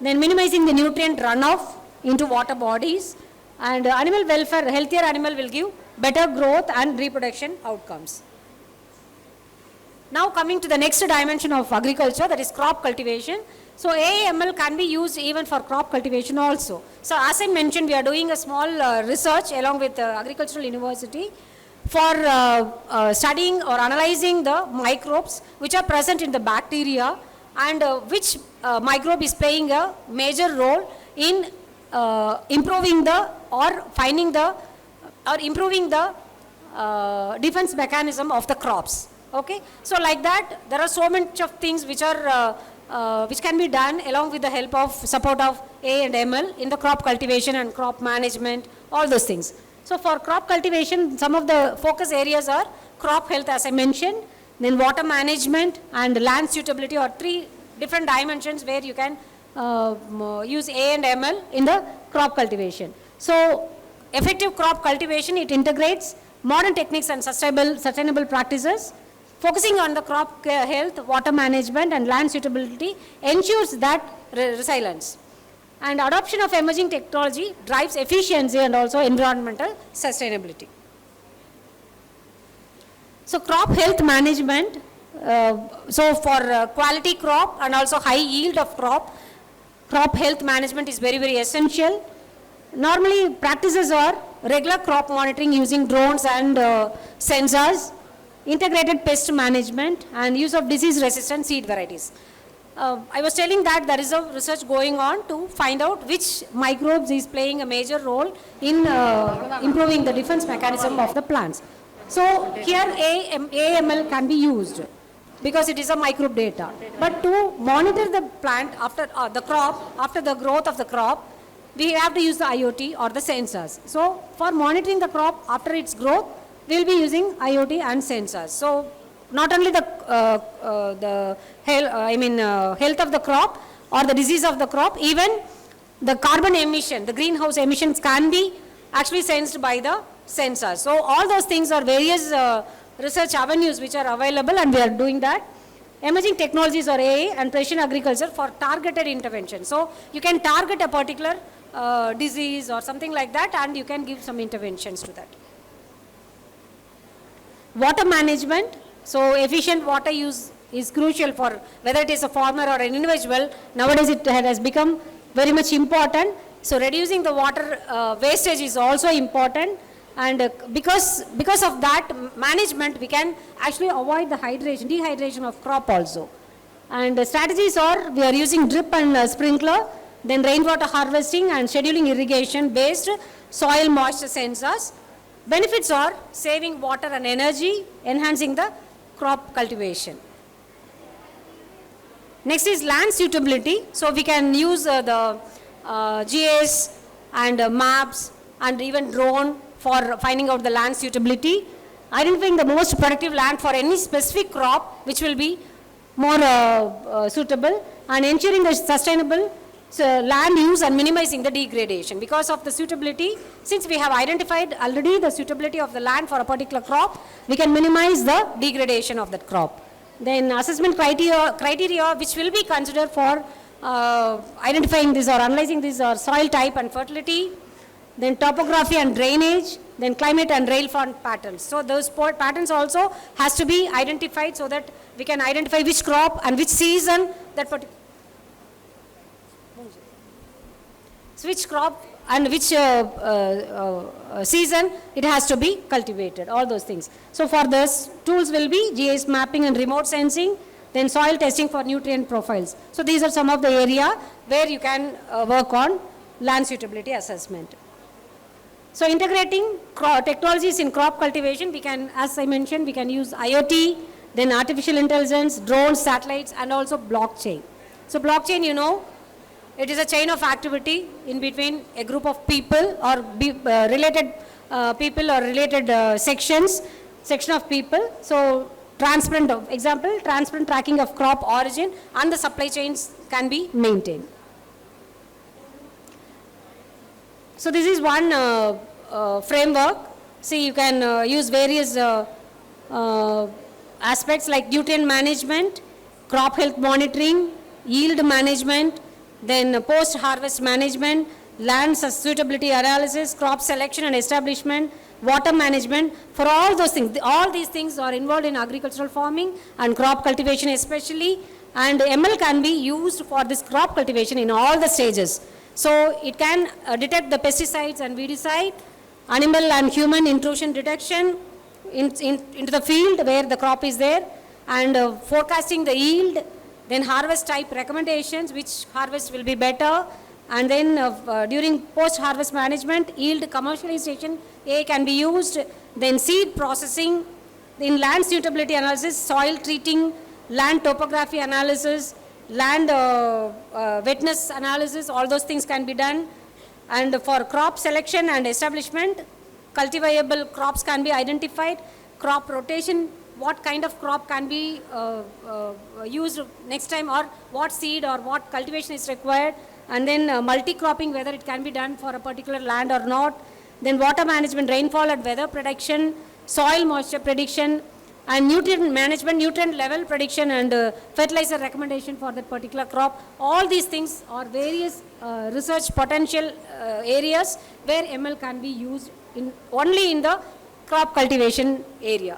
Then minimizing the nutrient runoff into water bodies. And animal welfare, healthier animal will give better growth and reproduction outcomes. Now coming to the next dimension of agriculture, that is crop cultivation. So AAML can be used even for crop cultivation also. So as I mentioned, we are doing a small research along with Agricultural University for studying or analyzing the microbes which are present in the bacteria, and which microbe is playing a major role in improving the or finding the or improving the defense mechanism of the crops. Okay, so like that, there are so much of things which are which can be done along with the help of support of A and ML in the crop cultivation and crop management, all those things. So for crop cultivation, some of the focus areas are crop health, as I mentioned, then water management and land suitability, are three different dimensions where you can use A and ML in the crop cultivation. So effective crop cultivation, it integrates modern techniques and sustainable practices. Focusing on the crop health, water management and land suitability ensures that resilience. And adoption of emerging technology drives efficiency and also environmental sustainability. So crop health management, so for quality crop and also high yield of crop health management is very, very essential. Normally practices are regular crop monitoring using drones and sensors, integrated pest management and use of disease resistant seed varieties. I was telling that there is a research going on to find out which microbes is playing a major role in improving the defense mechanism of the plants. So here AML can be used because it is a microbe data. But to monitor the plant after the crop, after the growth of the crop, we have to use the IoT or the sensors. So for monitoring the crop after its growth, we will be using IoT and sensors. So not only the health of the crop or the disease of the crop, even the carbon emission, the greenhouse emissions can be actually sensed by the sensors. So all those things are various research avenues which are available, and we are doing that. Emerging technologies or AI and precision agriculture for targeted intervention. So you can target a particular disease or something like that, and you can give some interventions to that. Water management, So efficient water use is crucial for whether it is a farmer or an individual. Nowadays it has become very much important. So reducing the water wastage is also important, and because of that management we can actually avoid the dehydration of crop also. And the strategies are, we are using drip and sprinkler, then rainwater harvesting and scheduling irrigation based soil moisture sensors. Benefits are saving water and energy, enhancing the crop cultivation. Next is land suitability. So we can use the GIS and maps and even drone for finding out the land suitability, identifying the most productive land for any specific crop which will be more suitable, and ensuring the sustainable land use and minimizing the degradation. Because of the suitability, since we have identified already the suitability of the land for a particular crop, we can minimize the degradation of that crop. Then assessment criteria which will be considered for identifying this or analyzing this are soil type and fertility, then topography and drainage, then climate and rainfall patterns. So those patterns also has to be identified so that we can identify which crop and which season that particular which crop and which season it has to be cultivated, all those things. So for this, tools will be GIS mapping and remote sensing, then soil testing for nutrient profiles. So these are some of the area where you can work on land suitability assessment. So integrating technologies in crop cultivation, we can, as I mentioned, we can use IoT, then artificial intelligence, drones, satellites, and also blockchain. So blockchain, you know, it is a chain of activity in between a group of people or related people or related section of people. So transparent, example, transparent tracking of crop origin and the supply chains can be maintained. So this is one framework. See, you can use various aspects like nutrient management, crop health monitoring, yield management, then post-harvest management, land suitability analysis, crop selection and establishment, water management. For all those things, all these things are involved in agricultural farming and crop cultivation especially, and ML can be used for this crop cultivation in all the stages. So it can detect the pesticides and weedicide, animal and human intrusion detection into the field where the crop is there, and forecasting the yield, then harvest type recommendations, which harvest will be better, and then during post-harvest management, yield commercialization A can be used, then seed processing, in land suitability analysis, soil treating, land topography analysis, land wetness analysis, all those things can be done. And for crop selection and establishment, cultivable crops can be identified, crop rotation, what kind of crop can be used next time, or what seed or what cultivation is required, and then multi-cropping, whether it can be done for a particular land or not, then water management, rainfall and weather prediction, soil moisture prediction, and nutrient management, nutrient level prediction, and fertilizer recommendation for that particular crop. All these things are various research potential areas where ML can be used only in the crop cultivation area.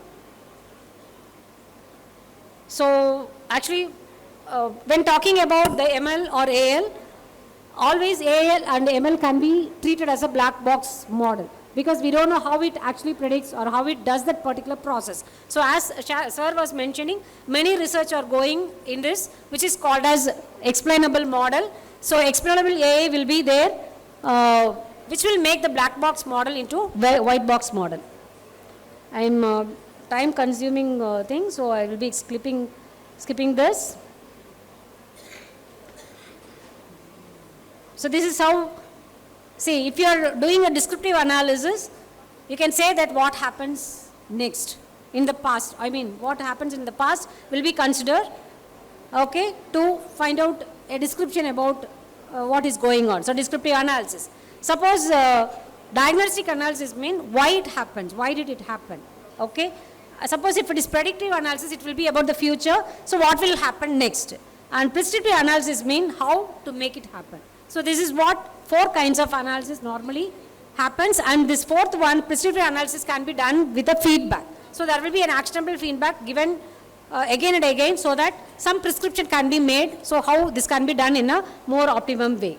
So actually, when talking about the ML or AL, always AL and ML can be treated as a black box model, because we don't know how it actually predicts or how it does that particular process. So as Sir was mentioning, many research are going in this, which is called as explainable model. So explainable AI will be there, which will make the black box model into white box model. I'm time consuming thing, so I will be skipping this. So this is how, see, if you are doing a descriptive analysis, you can say that what happens next in the past. I mean, what happens in the past will be considered, okay, to find out a description about what is going on. So descriptive analysis. Suppose diagnostic analysis means why it happens, why did it happen, okay. Suppose if it is predictive analysis, it will be about the future, so what will happen next. And prescriptive analysis means how to make it happen. So this is what 4 kinds of analysis normally happens, and this 4th one, prescriptive analysis, can be done with a feedback. So there will be an actionable feedback given again and again so that some prescription can be made, so how this can be done in a more optimum way.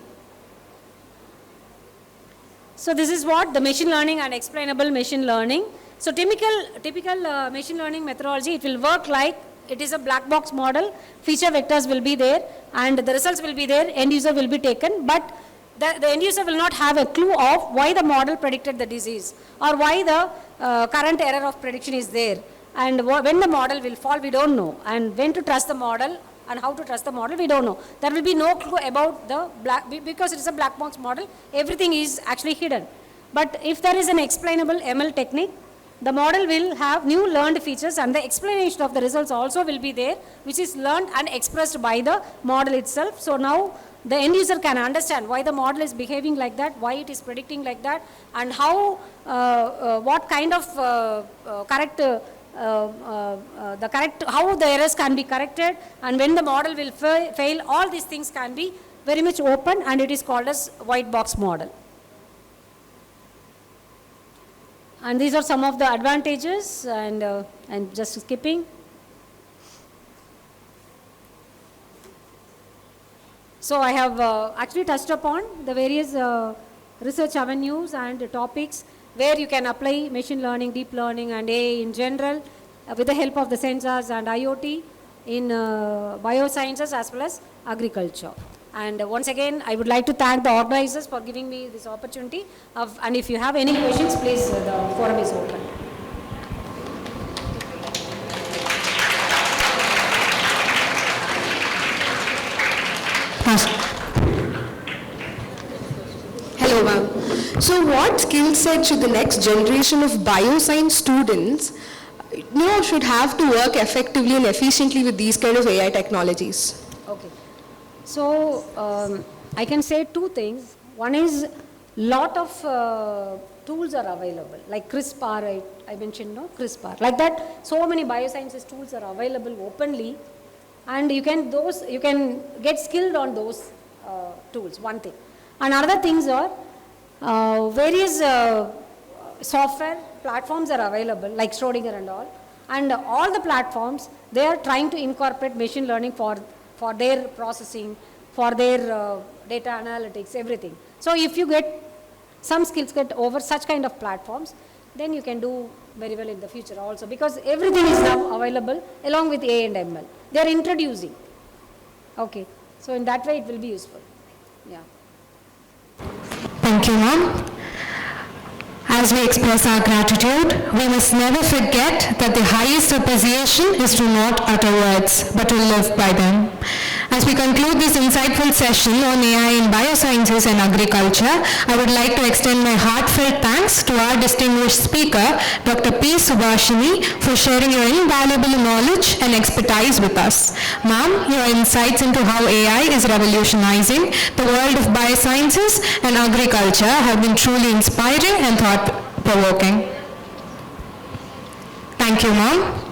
So this is what the machine learning and explainable machine learning. So typical machine learning methodology, it will work like it is a black box model, feature vectors will be there and the results will be there, end user will be taken, but the end user will not have a clue of why the model predicted the disease or why the current error of prediction is there, and when the model will fall we don't know, and when to trust the model and how to trust the model we don't know. There will be no clue about the because it is a black box model, everything is actually hidden. But if there is an explainable ML technique, the model will have new learned features and the explanation of the results also will be there, which is learned and expressed by the model itself. So now the end user can understand why the model is behaving like that, why it is predicting like that, and how, what kind of how the errors can be corrected, and when the model will fail, all these things can be very much open, and it is called as white box model. And these are some of the advantages, and just skipping. So I have actually touched upon the various research avenues and topics where you can apply machine learning, deep learning and AI in general with the help of the sensors and IoT in biosciences as well as agriculture. And once again, I would like to thank the organizers for giving me this opportunity. And if you have any questions, please, the forum is open. Hello, ma'am. So what skill set should the next generation of bioscience students should have to work effectively and efficiently with these kind of AI technologies? Okay. So I can say two things. One is lot of tools are available, like CRISPR, I mentioned, no? CRISPR. Like that, so many biosciences tools are available openly, and you can get skilled on those tools, one thing. And other things are various software platforms are available, like Schrodinger and all the platforms, they are trying to incorporate machine learning for their processing, for their data analytics, everything. So if you get some skills over such kind of platforms, then you can do very well in the future also, because everything is now available along with AI and ML. They are introducing. Okay, so in that way it will be useful. Yeah. Thank you, ma'am. As we express our gratitude, we must never forget that the highest appreciation is to not utter words, but to live by them. As we conclude this insightful session on AI in biosciences and agriculture, I would like to extend my heartfelt thanks to our distinguished speaker, Dr. P. Subashini, for sharing your invaluable knowledge and expertise with us. Ma'am, your insights into how AI is revolutionizing the world of biosciences and agriculture have been truly inspiring and thought-provoking. Thank you, ma'am.